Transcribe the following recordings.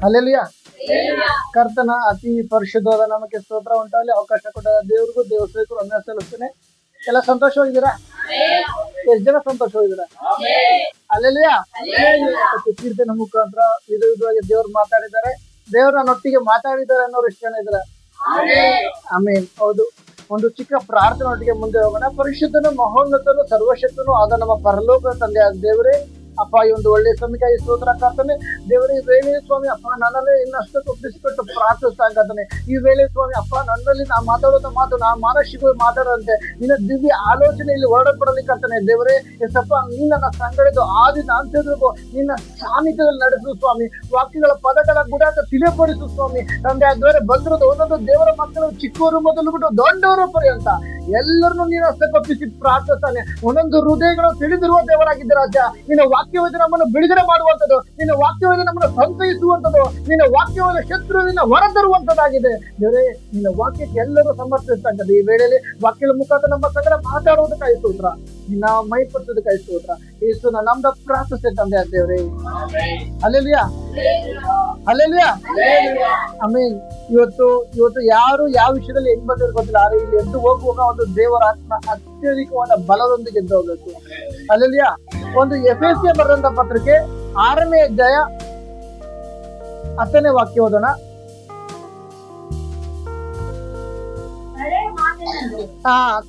Hallelujah. ಕರ್ತನ ಅತಿ ಪರಿಶುದ್ಧವಾದ ನಮಗೆ ಸ್ತೋತ್ರ ಉಂಟಾಗಲಿ. ಅವಕಾಶ ಕೊಟ್ಟ ದೇವ್ರಿಗೂ ದೇವಸ್ಥಿಕರು ಅನ್ನ ಸಲ್ಲಿಸ್ತೇನೆ. ಎಲ್ಲ ಸಂತೋಷವಾಗಿದ್ದೀರಾ? ಎಷ್ಟು ಜನ ಸಂತೋಷವಾಗಿದ್ದೀರಾ? ಹಲ್ಲೆಲೂಯಾ. ಕೀರ್ತನೆ ಮುಖಾಂತರ ವಿಧವಾಗಿ ದೇವ್ರು ಮಾತಾಡಿದ್ದಾರೆ. ದೇವ್ರು ನನ್ನೊಟ್ಟಿಗೆ ಮಾತಾಡಿದ್ದಾರೆ ಅನ್ನೋರು ಎಷ್ಟು ಜನ ಇದ್ದಾರೆ? ಆಮೇನ್. ಹೌದು, ಒಂದು ಚಿಕ್ಕ ಪ್ರಾರ್ಥನೆಯೊಟ್ಟಿಗೆ ಮುಂದೆ ಹೋಗೋಣ. ಪರಿಶುದ್ಧನು ಮಹೋನ್ನತನು ಸರ್ವಶಕ್ತನು ಆದ ನಮ್ಮ ಪರಲೋಕ ತಂದೆ ದೇವರೇ, ಅಪ್ಪ, ಈ ಒಂದು ಒಳ್ಳೆಯ ಸಮಯಕ್ಕೆ ಸ್ತೋತ್ರ ಕರ್ತನೆ. ದೇವರೇ, ಈ ವೇಳೆ ಸ್ವಾಮಿ ಅಪ್ಪ ನನ್ನಲ್ಲಿ ಇನ್ನಷ್ಟು ಒಪ್ಪಿಸಿಕೊಟ್ಟು ಪ್ರಾರ್ಥಿಸ್ತಾ ಇದ್ದಾನೆ. ಈ ವೇಳೆ ಸ್ವಾಮಿ ಅಪ್ಪ ನನ್ನಲ್ಲಿ ನಾ ಮಾತಾಡೋದ ಮಾತು ನಾ ಮಾನಸಿಕವಾಗಿ ಮಾತಾಡುವಂತೆ ನಿನ್ನ ದಿವ್ಯ ಆಲೋಚನೆಯಲ್ಲಿ ಹೊರಡಪಡಲಿಕ್ಕಂತಾನೆ. ದೇವರೇ ಎಸಪ್ಪ, ನೀ ನನ್ನ ಸಂಗಡಿದು ಆದಿನ ಅಂತ್ಯದವರೆಗೂ ನಿನ್ನ ಸಾನ್ನಿಧ್ಯದಲ್ಲಿ ನಡೆಸು ಸ್ವಾಮಿ. ವಾಕ್ಯಗಳ ಪದಗಳ ಗುಡಾಟ ತಿಳಿಯಪಡಿಸು ಸ್ವಾಮಿ. ತಂದೆ ದೇವರೇ, ಬಂದಿರೋದು ಒಂದೊಂದು ದೇವರ ಮಕ್ಕಳು ಚಿಕ್ಕವರು ಮೊದಲು ಬಿಟ್ಟು ದೊಡ್ಡವರು ಪರ್ಯಂತ ಎಲ್ಲರನ್ನು ನೀನು ಹಸ್ತಗೊಪ್ಪಿಸಿ ಪ್ರಾರ್ಥಿಸ್ತಾನೆ. ಒಂದೊಂದು ಹೃದಯಗಳು ತಿಳಿದಿರುವ ದೇವರಾಗಿದ್ದ ರಾಜ. ನಿನ್ನ ವಾಕ್ಯವಾದ ನಮ್ಮನ್ನು ಬಿಡುಗಡೆ ಮಾಡುವಂಥದ್ದು, ನಿನ್ನ ವಾಕ್ಯವಾದ ನಮ್ಮನ್ನು ಸಂತೈಸುವಂಥದ್ದು, ನಿನ್ನ ವಾಕ್ಯವಾದ ಶತ್ರುವಿನ ಹೊರತರುವಂಥದ್ದಾಗಿದೆ. ದೇವರೇ, ನಿನ್ನ ವಾಕ್ಯಕ್ಕೆ ಎಲ್ಲರೂ ಸಮರ್ಪಿಸ್ತಕ್ಕಂಥದ್ದು. ಈ ವೇಳೆಯಲ್ಲಿ ವಾಕ್ಯದ ಮುಖಾಂತರ ನಮ್ಮ ಸಂಗಡ ಮಾತಾಡುವುದಕ್ಕಾಗಿ ಸ್ತೋತ್ರ, ನಿನ್ನ ಮೈಪಡಿಸೋದಕ್ಕಾಗಿ ಸ್ತೋತ್ರ. ಯೇಸು ನಮ್ದ ಪ್ರಾರ್ಥಿಸ್ತೇನೆ ತಂದೆ ದೇವರೇ. Hallelujah, hallelujah, amen. ಇವತ್ತು ಯಾರು ಯಾವ ವಿಷಯದಲ್ಲಿ ಹೆಂಗ್ ಬಂದಿರೋ ಗೊತ್ತಿಲ್ಲ, ಆದ್ರೆ ಇಲ್ಲಿ ಎದ್ದು ಹೋಗುವಾಗ ಒಂದು ದೇವರ ಆತ್ಮ ಅತ್ಯಧಿಕವಾದ ಬಲದೊಂದಿಗೆ ಎದ್ದು ಹೋಗ್ಬೇಕು. ಹಲ್ಲೆಲೂಯಾ. ಒಂದು ಎಫೆಸಿಯ ಬರೆದಂತ ಪತ್ರಿಕೆ 6ನೇ ಅಧ್ಯಾಯ 10ನೇ ವಾಕ್ಯ ಓದೋಣ.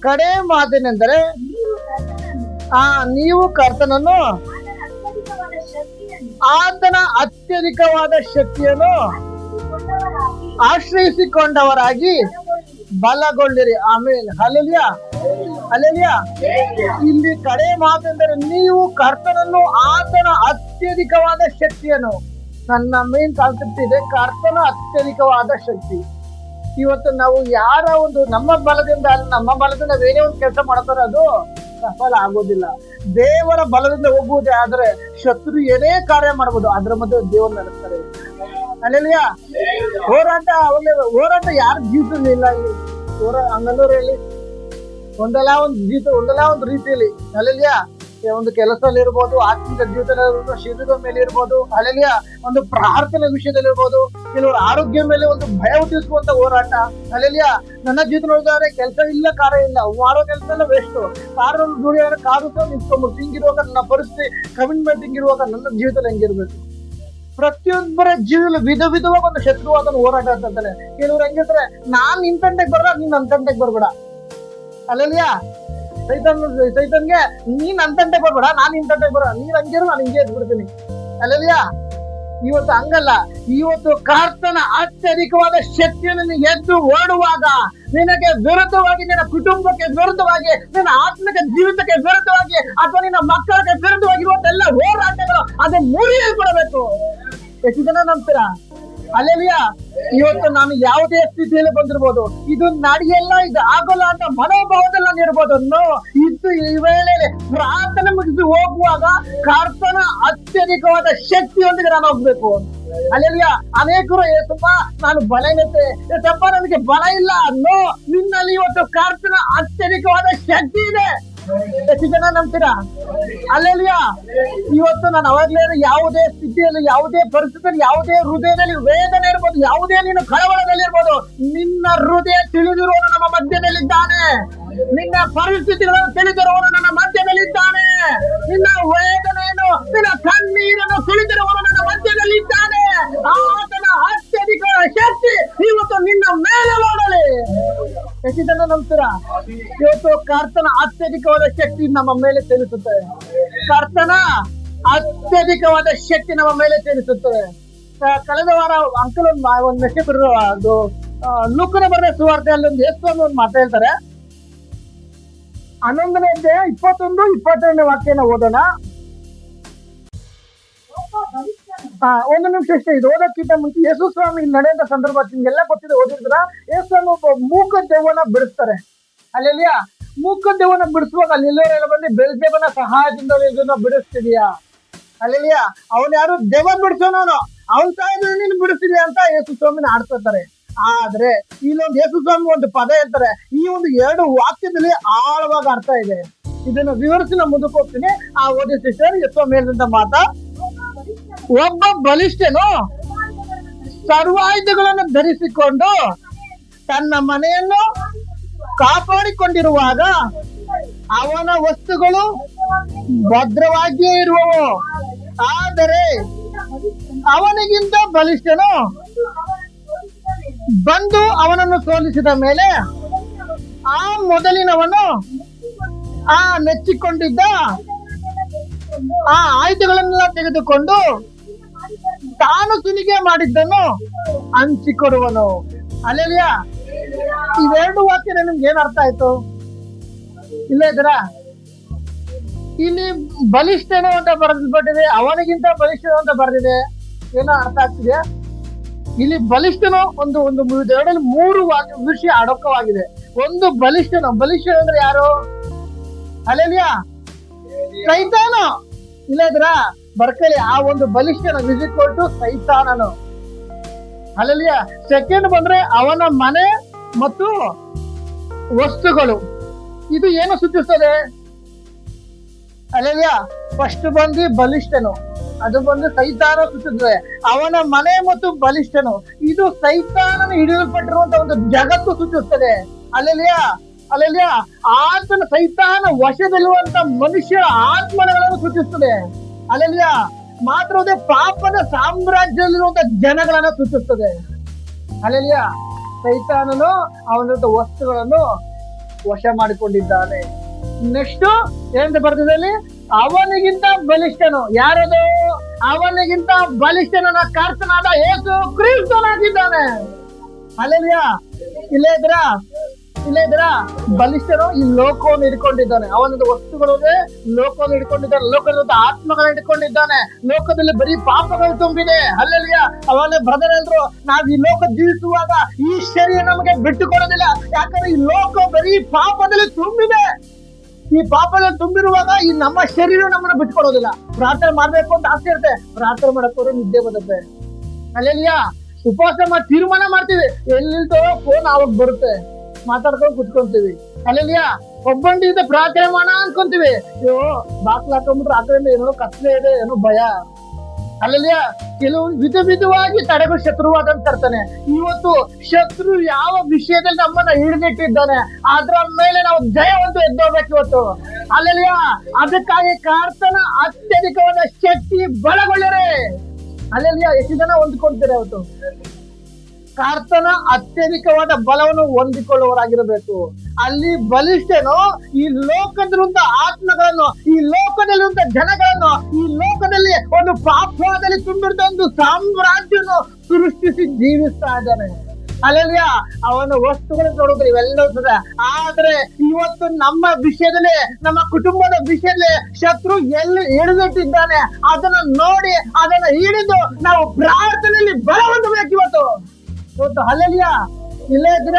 ಕಡೆ ಮಾತೇನೆಂದರೆ ನೀವು ಕರ್ತನನ್ನು ಆತನ ಅತ್ಯಧಿಕವಾದ ಶಕ್ತಿಯನ್ನು ಆಶ್ರಯಿಸಿಕೊಂಡವರಾಗಿ ಬಲಗೊಳ್ಳಿರಿ. ಆಮೇಲೆ ಹಲ್ಲೆಲೂಯಾ, ಹಲ್ಲೆಲೂಯಾ. ಇಲ್ಲಿ ಕಡೆ ಮಾತೆಂದರೆ ನೀವು ಕರ್ತನನ್ನು ಆತನ ಅತ್ಯಧಿಕವಾದ ಶಕ್ತಿಯನ್ನು. ನನ್ನ ಮೇನ್ ಕಾನ್ಸೆಪ್ಟ್ ಇದೆ, ಕರ್ತನ ಅತ್ಯಧಿಕವಾದ ಶಕ್ತಿ. ಇವತ್ತು ನಾವು ಯಾರ ಒಂದು ನಮ್ಮ ಬಲದಿಂದ ಏನೇ ಒಂದು ಕೆಲಸ ಮಾಡ್ತಾರೆ, ಅದು ಸಫಲ ಆಗೋದಿಲ್ಲ. ದೇವರ ಬಲದಿಂದ ಹೋಗುವುದೇ ಆದ್ರೆ ಶತ್ರು ಏನೇ ಕಾರ್ಯ ಮಾಡ್ಬೋದು, ಅದ್ರ ಮಧ್ಯೆ ದೇವರು ನಡೆಸ್ತಾರೆ. ಹಲ್ಲೆಲೂಯಾ. ಹೋರಾಟ ಯಾರ ಜೀವಿತದಲ್ಲಿ ಇಲ್ಲ. ಇಲ್ಲಿ ಹಂಗಲ್ಲೂರಲ್ಲಿ ಒಂದಲ್ಲ ಒಂದು ರೀತಿಯಲ್ಲಿ ಹಲ್ಲೆಲೂಯಾ, ಒಂದು ಕೆಲಸದಲ್ಲಿ ಇರ್ಬೋದು, ಆತ್ಮಿಕ ಜೀವಿತದಲ್ಲಿ ಇರ್ಬೋದು, ಶರೀರದ ಮೇಲೆ ಇರ್ಬೋದು, ಹಲ್ಲೆಲೂಯಾ, ಒಂದು ಪ್ರಾರ್ಥನೆ ವಿಷಯದಲ್ಲಿ ಇರ್ಬೋದು, ಕೆಲವರು ಆರೋಗ್ಯ ಮೇಲೆ ಒಂದು ಭಯ ಹುಟ್ಟಿಸುವಂತ ಹೋರಾಟ. ಹಲ್ಲೆಲೂಯಾ. ನನ್ನ ಜೀವಿತ ನೋಡಿದ್ರೆ ಕೆಲಸ ಇಲ್ಲ, ಕಾರ್ಯ ಇಲ್ಲ, ಮಾಡೋ ಕೆಲಸ ಎಲ್ಲ ವೇಸ್ಟ್. ಕಾರಲ್ಲಿ ದುಡಿಯೋದ್ರೆ ಕಾರು ಸಹ ನಿಂತ್ಕೊಂಡ್ಬಿಟ್ಟು ಹಿಂಗಿರುವಾಗ ನನ್ನ ಪರಿಸ್ಥಿತಿ ಕಮಿಟ್ಮೆಂಟ್ ಹಿಂಗಿರುವಾಗ ನನ್ನ ಜೀವಿತದಲ್ಲಿ ಹೆಂಗಿರ್ಬೇಕು? ಪ್ರತಿಯೊಬ್ಬರ ಜೀವನ ವಿಧವಾಗಿ ಒಂದು ಶತ್ರುವಾದ ಹೋರಾಟ ಅಂತಾನೆ. ಕೆಲವ್ರು ಹೆಂಗಿರ್ತಾರೆ, ನಾನ್ ನಿನ್ ತಂಟೆಗೆ ಬರಲ್ಲ, ನೀನ್ ನನ್ ತಂಟೆಗೆ ಬರ್ಬೇಡ. ಹಲ್ಲೆಲೂಯಾ. ಸೈತನ್ಗೆ ನೀನ್ ನನ್ ತಂಟೆಗೆ ಬರ್ಬೇಡ, ನಾನ್ ನಿನ್ ತಂಟೆಗೆ ಬರ, ನೀನ್ ಹಂಗಿರು, ನಾನು ಹಿಂಗೆ ಎದ್ಬಿಡ್ತೀನಿ. ಹಲ್ಲೆಲೂಯಾ. ಇವತ್ತು ಹಂಗಲ್ಲ. ಇವತ್ತು ಕರ್ತನ ಅತ್ಯಧಿಕವಾದ ಶಕ್ತಿಯನ್ನು ಎದ್ದು ಓಡುವಾಗ ನಿನಗೆ ವಿರುದ್ಧವಾಗಿ, ನಿನ್ನ ಕುಟುಂಬಕ್ಕೆ ವಿರುದ್ಧವಾಗಿ, ನಿನ್ನ ಆತ್ಮಿಕ ಜೀವಿತಕ್ಕೆ ವಿರುದ್ಧವಾಗಿ, ಅಥವಾ ನಿನ್ನ ಮಕ್ಕಳಿಗೆ ವಿರುದ್ಧವಾಗಿರುವಂತೆಲ್ಲ ಹೋರಾಟಗಳು ಅದು ಮುರಿಯಲ್ಪಡಬೇಕು. ಎಷ್ಟು ಜನ ನಂಬ್ತೀರಾ? ಹಲ್ಲೆಲೂಯಾ. ಇವತ್ತು ನಾನು ಯಾವುದೇ ಸ್ಥಿತಿಯಲ್ಲಿ ಬಂದಿರ್ಬೋದು, ಇದು ನಡೆಯಲ್ಲ, ಇದು ಆಗೋಲ್ಲ ಅಂತ ಮನೋಭಾವದಲ್ಲಿ ನಾನು ಇರ್ಬೋದು. ಇದು ಈ ವೇಳೆಯಲ್ಲಿ ಪ್ರಾರ್ಥನೆ ಮುಗಿಸಿ ಹೋಗುವಾಗ ಕರ್ತನ ಅತ್ಯಧಿಕವಾದ ಶಕ್ತಿಯೊಂದಿಗೆ ನಾನು ಹೋಗ್ಬೇಕು. ಹಲ್ಲೆಲೂಯಾ. ಅನೇಕರು ಏಸಪ್ಪ ನಾನು ಬಲಹೀನತೆ, ಏಸಪ್ಪ ನನಗೆ ಬಲ ಇಲ್ಲ. ನಿನ್ನಲ್ಲಿ ಇವತ್ತು ಕರ್ತನ ಅತ್ಯಧಿಕವಾದ ಶಕ್ತಿ ಇದೆ. ಎಷ್ಟು ಜನ ನಂಬ್ತೀರಾ? ಹಲ್ಲೆಲೂಯಾ. ಇವತ್ತು ನಾನು ಅವಾಗ್ಲೇ ಯಾವುದೇ ಸ್ಥಿತಿಯಲ್ಲಿ, ಯಾವುದೇ ಪರಿಸ್ಥಿತಿಯಲ್ಲಿ, ಯಾವುದೇ ಹೃದಯದಲ್ಲಿ ವೇದನೆ ಇರ್ಬೋದು, ಯಾವುದೇ ನೀನು ಕಳವಳದಲ್ಲಿ ಇರ್ಬೋದು, ನಿನ್ನ ಹೃದಯ ತಿಳಿದಿರುವವನು ನಮ್ಮ ಮಧ್ಯದಲ್ಲಿದ್ದಾನೆ. ನಿನ್ನ ಪರಿಸ್ಥಿತಿಗಳನ್ನು ತಿಳಿದಿರುವವನು ನನ್ನ ಮಧ್ಯದಲ್ಲಿದ್ದಾನೆ. ನಿನ್ನ ವೇದನೆಯನ್ನು, ನಿನ್ನ ಕಣ್ಣೀರನ್ನು ತಿಳಿದಿರುವವನು ನನ್ನ ಮಧ್ಯದಲ್ಲಿದ್ದಾನೆ. ಆತನ ಅತ್ಯಧಿಕ ಶಕ್ತಿ ಇವತ್ತು ನಿನ್ನ ಮೇಲೆ ಓಡಲಿ. ಎಷ್ಟು ಜನ ನಂಬ್ತೀರಾ? ಇವತ್ತು ಕರ್ತನ ಅತ್ಯಧಿಕವಾದ ಶಕ್ತಿ ನಮ್ಮ ಮೇಲೆ ತಿಳಿಸುತ್ತೆ. ಕರ್ತನ ಅತ್ಯಧಿಕವಾದ ಶಕ್ತಿ ನಮ್ಮ ಮೇಲೆ ತಿಳಿಸುತ್ತದೆ. ಕಳೆದ ವಾರ ಅಂಕಲ್ ಒಂದು ಮೆಸೇಜ್ ಬರೆದು, ಅದು ಲೂಕನ ಬರೆದ ಸುವಾರ್ತೆಯಲ್ಲಿ ಒಂದು ಯೇಸು ಒಂದು ಮಾತು ಹೇಳ್ತಾರೆ. 11ನೇ ಅಧ್ಯಾಯ 21-22ನೇ ವಾಕ್ಯನ ಓದೋಣ. ಒಂದು ನಿಮಿಷ ಅಷ್ಟೇ. ಇದು ಓದಕ್ಕಿಂತ ಮುಂಚೆ ಯೇಸು ಸ್ವಾಮಿ ನಡೆಯುವಂತ ಸಂದರ್ಭ ನಿಮ್ಗೆಲ್ಲ ಗೊತ್ತಿದೆ, ಓದಿದ್ರ. ಯೇಸು ಸ್ವಾಮಿ ಒಬ್ಬ ಮೂಕ ದೆವ್ವನ ಬಿಡಿಸ್ತಾರೆ. ಅಲ್ಲೆಲ್ಲಿಯಾ, ಮೂಕ ದೆವ್ವನ ಬಿಡಿಸುವಾಗ ಅಲ್ಲೆಲ್ಲ ಬಂದು ಬೆಲ್ಜೆಬನ ಸಹಾಯದಿಂದ ಇದನ್ನ ಬಿಡಿಸ್ತಿದ್ಯಾ? ಅಲ್ಲೆಲ್ಲಿಯಾ, ಅವನ್ ಯಾರು ದೆವ್ವ ಬಿಡಿಸೋನವನು, ಅವನ್ ಸಹಾಯದಿಂದ ನೀನು ಬಿಡಿಸ್ತಿದ್ಯಾ ಅಂತ ಯೇಸು ಸ್ವಾಮಿನ ಆಡ್ತಾರೆ. ಆದ್ರೆ ಇಲ್ಲೊಂದು ಯೇಸು ಸ್ವಾಮಿ ಒಂದು ಪದ ಹೇಳ್ತಾರೆ. ಈ ಒಂದು 2 ವಾಕ್ಯದಲ್ಲಿ ಆಳವಾಗಿ ಅರ್ಥ ಇದೆ. ಇದನ್ನು ವಿವರಿಸಿ ನಾನು ಮುಂದಕ್ಕೆ ಹೋಗ್ತೀನಿ. ಆ ಓದಿ ಸಿಸ್ಟರ್ ಯೇಸು ಸ್ವಾಮಿ ಹೇಳಿದಂತ ಮಾತಾ, ಒಬ್ಬ ಬಲಿಷ್ಠನು ಸರ್ವಾಯುಧಗಳನ್ನು ಧರಿಸಿಕೊಂಡು ತನ್ನ ಮನೆಯನ್ನು ಕಾಪಾಡಿಕೊಂಡಿರುವಾಗ ಅವನ ವಸ್ತುಗಳು ಭದ್ರವಾಗಿಯೇ ಇರುವವು. ಆದರೆ ಅವನಿಗಿಂತ ಬಲಿಷ್ಠನು ಬಂದು ಅವನನ್ನು ಸೋಲಿಸಿದ ಮೇಲೆ ಆ ಮೊದಲಿನವನು ಆ ನೆಚ್ಚಿಕೊಂಡಿದ್ದ ಆ ಆಯುಧಗಳನ್ನೆಲ್ಲ ತೆಗೆದುಕೊಂಡು ತಾನು ಸುಲಿಗೆ ಮಾಡಿದ್ದನ್ನು ಹಂಚಿಕೊಡುವನು. ಅಲ್ಲೆಲಿಯಾ, ಇವೆರಡು ವಾಕ್ಯ ನಿಮ್ಗೆ ಏನ್ ಅರ್ಥ ಆಯ್ತು? ಇಲ್ಲ ಇದ್ರ ಇಲ್ಲಿ ಬಲಿಷ್ಠನು ಅಂತ ಬರೆದ್ಬಿಟ್ಟಿದೆ, ಅವನಿಗಿಂತ ಬಲಿಷ್ಠನು ಅಂತ ಬರೆದಿದೆ. ಏನೋ ಅರ್ಥ ಆಗ್ತಿದೆ? ಇಲ್ಲಿ ಬಲಿಷ್ಠನು ಒಂದು ಒಂದು ಎರಡಲ್ಲಿ ಮೂರು ವಿಷಯ ಅಡಕವಾಗಿದೆ. ಒಂದು ಬಲಿಷ್ಠನು ಅಂದ್ರೆ ಯಾರು? ಅಲ್ಲೆಲಿಯಾ, ಸೈತಾನ. ಇಲ್ಲ ಇದ್ರ ಬರ್ಕಲಿ ಆ ಒಂದು ಬಲಿಷ್ಠನ ವಿಸಿಟ್ ಸೈತಾನನು. ಅಲ್ಲೆಲಿಯಾ, ಸೆಕೆಂಡ್ ಬಂದ್ರೆ ಅವನ ಮನೆ ಮತ್ತು ವಸ್ತುಗಳು. ಇದು ಏನು ಸೂಚಿಸ್ತದೆ? ಅಲ್ಲೆಲಿಯಾ, ಫಸ್ಟ್ ಬಂದು ಬಲಿಷ್ಠನು, ಅದು ಬಂದು ಸೈತಾನ ಸೂಚಿಸ್ತದೆ. ಅವನ ಮನೆ ಮತ್ತು ಬಲಿಷ್ಠನು, ಇದು ಸೈತಾನನ ಹಿಡಿಯಲ್ಪಟ್ಟಿರುವಂತ ಒಂದು ಜಗತ್ತು ಸೂಚಿಸ್ತದೆ. ಅಲ್ಲೆಲಿಯಾ, ಅಲ್ಲೆಲಿಯಾ, ಆತನ ಸೈತಾನ ವಶದಲ್ಲಿರುವಂತ ಮನುಷ್ಯರ ಆತ್ಮಗಳನ್ನು ಸೂಚಿಸ್ತದೆ. ಅಲ್ಲೆಲಿಯಾ, ಮಾತ್ರವೇ ಪಾಪದ ಸಾಮ್ರಾಜ್ಯದಲ್ಲಿರುವಂತ ಜನಗಳನ್ನ ಸೂಚಿಸ್ತದೆ. ಅಲ್ಲೆಲಿಯಾ, ಸೈತಾನನು ಅವನ ವಸ್ತುಗಳನ್ನು ವಶ ಮಾಡಿಕೊಂಡಿದ್ದಾನೆ. ನೆಕ್ಸ್ಟ್ ಏನಂತ ಬರ್ತಿದೆ? ಅವನಿಗಿಂತ ಬಲಿಷ್ಠನು. ಯಾರದು? ಅವನಿಗಿಂತ ಬಲಿಷ್ಠನ ಕರ್ತನಾದ ಯೇಸು ಕ್ರಿಸ್ತನಾಗಿದ್ದಾನೆ. ಅಲ್ಲೆಲಿಯಾ, ಇಲ್ಲೇ ಇದ್ರ ಬಲಿಷ್ಠನು ಈ ಲೋಕವನ್ನು ಹಿಡ್ಕೊಂಡಿದ್ದಾನೆ. ಅವನದು ವಸ್ತುಗಳೇ ಲೋಕವನ್ನು ಹಿಡ್ಕೊಂಡಿದ್ದಾನೆ, ಲೋಕದ ಆತ್ಮಗಳನ್ನ ಹಿಡ್ಕೊಂಡಿದ್ದಾನೆ. ಲೋಕದಲ್ಲಿ ಬರೀ ಪಾಪಗಳು ತುಂಬಿದೆ. ಅಲ್ಲೆಲಿಯಾ, ಅವನ ಬ್ರದರ್ ಎಲ್ರು, ನಾವ್ ಈ ಲೋಕ ಜೀವಿಸುವಾಗ ಈ ಶರೀರ ನಮಗೆ ಬಿಟ್ಟು ಕೊಡೋದಿಲ್ಲ. ಯಾಕಂದ್ರೆ ಈ ಲೋಕ ಬರೀ ಪಾಪದಲ್ಲಿ ತುಂಬಿದೆ. ಈ ಪಾಪದಲ್ಲಿ ತುಂಬಿರುವಾಗ ಈ ನಮ್ಮ ಶರೀರ ನಮ್ಮನ್ನ ಬಿಟ್ಕೊಡೋದಿಲ್ಲ. ಪ್ರಾರ್ಥನೆ ಮಾಡ್ಬೇಕು ಅಂತ ಆಸೆ ಇರುತ್ತೆ, ಪ್ರಾರ್ಥನೆ ಮಾಡಕ್ಕೆ ನಿದ್ದೆ ಬರುತ್ತೆ. ಅಲ್ಲೆಲಿಯಾ, ಉಪವಾಸ ಮಾಡಿ ತೀರ್ಮಾನ ಮಾಡ್ತೀವಿ, ಎಲ್ಲಿಲ್ತೋ ಫೋನ್ ಆವಾಗ ಬರುತ್ತೆ, ಮಾತಾಡ್ಕೊಂಡು ಕುತ್ಕೊಂತೀವಿ. ಅಲ್ಲೆಲಿಯಾ, ಒಬ್ಬಂಡಿಯಿಂದ ಪ್ರಾರ್ಥನೆ ಮಾಡ ಅನ್ಕೊಂತೀವಿ, ಅಯ್ಯೋ ಬಾಕ್ಲ ಹಾಕೊಂಡ್ಬಿಟ್ರೆ ಆ ಕಡೆಯಿಂದ ಏನೋ ಕತ್ಲೆ ಇದೆ, ಏನೋ ಭಯ. ಅಲ್ಲೆಲಿಯಾ, ಕೆಲವು ವಿಧವಾಗಿ ತಡೆಗಳು ಶತ್ರುವಾದಂತ ತರ್ತಾನೆ. ಇವತ್ತು ಶತ್ರು ಯಾವ ವಿಷಯದಲ್ಲಿ ನಮ್ಮನ್ನ ಹಿಡಿದಿಟ್ಟಿದ್ದಾನೆ ಅದ್ರ ಮೇಲೆ ನಾವು ಜಯವಂತೂ ಎದ್ದೋಗ್ಬೇಕು ಇವತ್ತು. ಅಲ್ಲೆಲಿಯಾ, ಅದಕ್ಕಾಗಿ ಕರ್ತನ ಅತ್ಯಧಿಕವಾದ ಶಕ್ತಿ ಬಲಗೊಳ್ಳರೆ. ಅಲ್ಲೆಲಿಯಾ, ಎಷ್ಟು ಜನ ಹೊಂದ್ಕೊಳ್ತಾರೆ ಇವತ್ತು? ಕರ್ತನ ಅತ್ಯಧಿಕವಾದ ಬಲವನ್ನು ಹೊಂದಿಕೊಳ್ಳುವವರಾಗಿರಬೇಕು. ಅಲ್ಲಿ ಬಲಿಷ್ಠನು ಈ ಲೋಕದಲ್ಲಿರುವಂತ ಆತ್ಮಗಳನ್ನು, ಈ ಲೋಕದಲ್ಲಿರುವಂತ ಜನಗಳನ್ನು, ಈ ಲೋಕದಲ್ಲಿ ಒಂದು ಪಾಪದಲ್ಲಿ ತುಂಬಿರುವಂತ ಒಂದು ಸಾಮ್ರಾಜ್ಯವನ್ನು ಸೃಷ್ಟಿಸಿ ಜೀವಿಸ್ತಾ ಇದ್ದಾನೆ. ಅಲ್ಲೆಲಿಯಾ, ಅವನ ವಸ್ತುಗಳನ್ನು ನೋಡಿದ್ರೆ ಇವೆಲ್ಲ ಇರ್ತದೆ. ಆದ್ರೆ ಇವತ್ತು ನಮ್ಮ ವಿಷಯದಲ್ಲಿ, ನಮ್ಮ ಕುಟುಂಬದ ವಿಷಯದಲ್ಲಿ ಶತ್ರು ಎಲ್ಲಿ ಹಿಡಿದಿಟ್ಟಿದ್ದಾನೆ ಅದನ್ನ ನೋಡಿ, ಅದನ್ನ ಹಿಡಿದು ನಾವು ಪ್ರಾರ್ಥನೆಯಲ್ಲಿ ಬಲ ಹೊಂದಬೇಕು ಇವತ್ತು. ಅಲ್ಲೆಲಿಯಾ, ಇಲ್ಲೇ ಇದ್ರ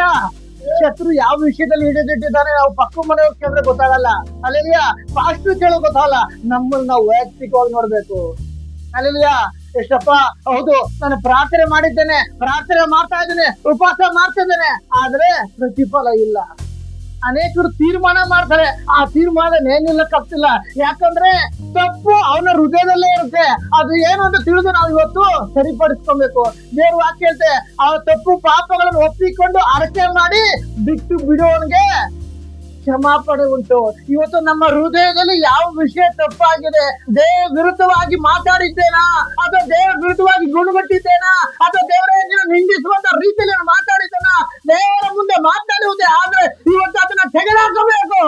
ಶತ್ರು ಯಾವ ವಿಷಯದಲ್ಲಿ ಹಿಡಿದಿಟ್ಟಿದ್ದಾನೆ ನಾವು ಪಕ್ಕ ಮನೆಯವ್ರು ಕೇಳಿದ್ರೆ ಗೊತ್ತಾಗಲ್ಲ. ಅಲ್ಲೆಲಿಯಾ, ಪಾಸ್ಟರ್ ಕೇಳೋ ಗೊತ್ತಾಗಲ್ಲ. ನಮ್ಮನ್ನ ನಾವು ವೈಯಕ್ತಿಕವಾಗಿ ನೋಡ್ಬೇಕು. ಅಲ್ಲೆಲಿಯಾ, ಎಷ್ಟಪ್ಪ ಹೌದು, ನಾನು ಪ್ರಾರ್ಥನೆ ಮಾಡಿದ್ದೇನೆ, ಪ್ರಾರ್ಥನೆ ಮಾಡ್ತಾ ಇದ್ದೇನೆ, ಉಪವಾಸ ಮಾಡ್ತಾ ಇದ್ದೇನೆ, ಆದ್ರೆ ಪ್ರತಿಫಲ ಇಲ್ಲ. ಅನೇಕರು ತೀರ್ಮಾನ ಮಾಡ್ತಾರೆ, ಆ ತೀರ್ಮಾನ ಏನಿಲ್ಲಕ್ಕಾಗ್ತಿಲ್ಲ. ಯಾಕಂದ್ರೆ ತಪ್ಪು ಅವನ ಹೃದಯದಲ್ಲೇ ಇರುತ್ತೆ. ಅದು ಏನು ಅಂತ ತಿಳಿದು ನಾವು ಇವತ್ತು ಸರಿಪಡಿಸ್ಕೊಬೇಕು. ದೇವ್ರ ವಾಕ್ಯ ಹೇಳ್ತೆ, ಆ ತಪ್ಪು ಪಾಪಗಳನ್ನು ಒಪ್ಪಿಕೊಂಡು ಅರಕೆ ಮಾಡಿ ಬಿಟ್ಟು ಬಿಡುವವನಿಗೆ ಕ್ಷಮಾಪಣೆ ಉಂಟು. ಇವತ್ತು ನಮ್ಮ ಹೃದಯದಲ್ಲಿ ಯಾವ ವಿಷಯ ತಪ್ಪಾಗಿದೆ, ದೇವ ವಿರುದ್ಧವಾಗಿ ಮಾತಾಡಿದ್ದೇನಾ, ಅಥವಾ ದೇವ ವಿರುದ್ಧವಾಗಿ ಗುಣಗಟ್ಟಿದ್ದೇನಾ, ಅಥವಾ ದೇವರೇ ನಿಂದಿಸುವಂತ ರೀತಿಯಲ್ಲಿ ಮಾತಾಡಿದ್ದೇನಾ, ದೇವರ ಮುಂದೆ ಮಾತಾಡುವುದೇ ಆದ್ರೆ ಇವತ್ತು ಅದನ್ನ ತೆಗೆದುಹಾಕಬೇಕು.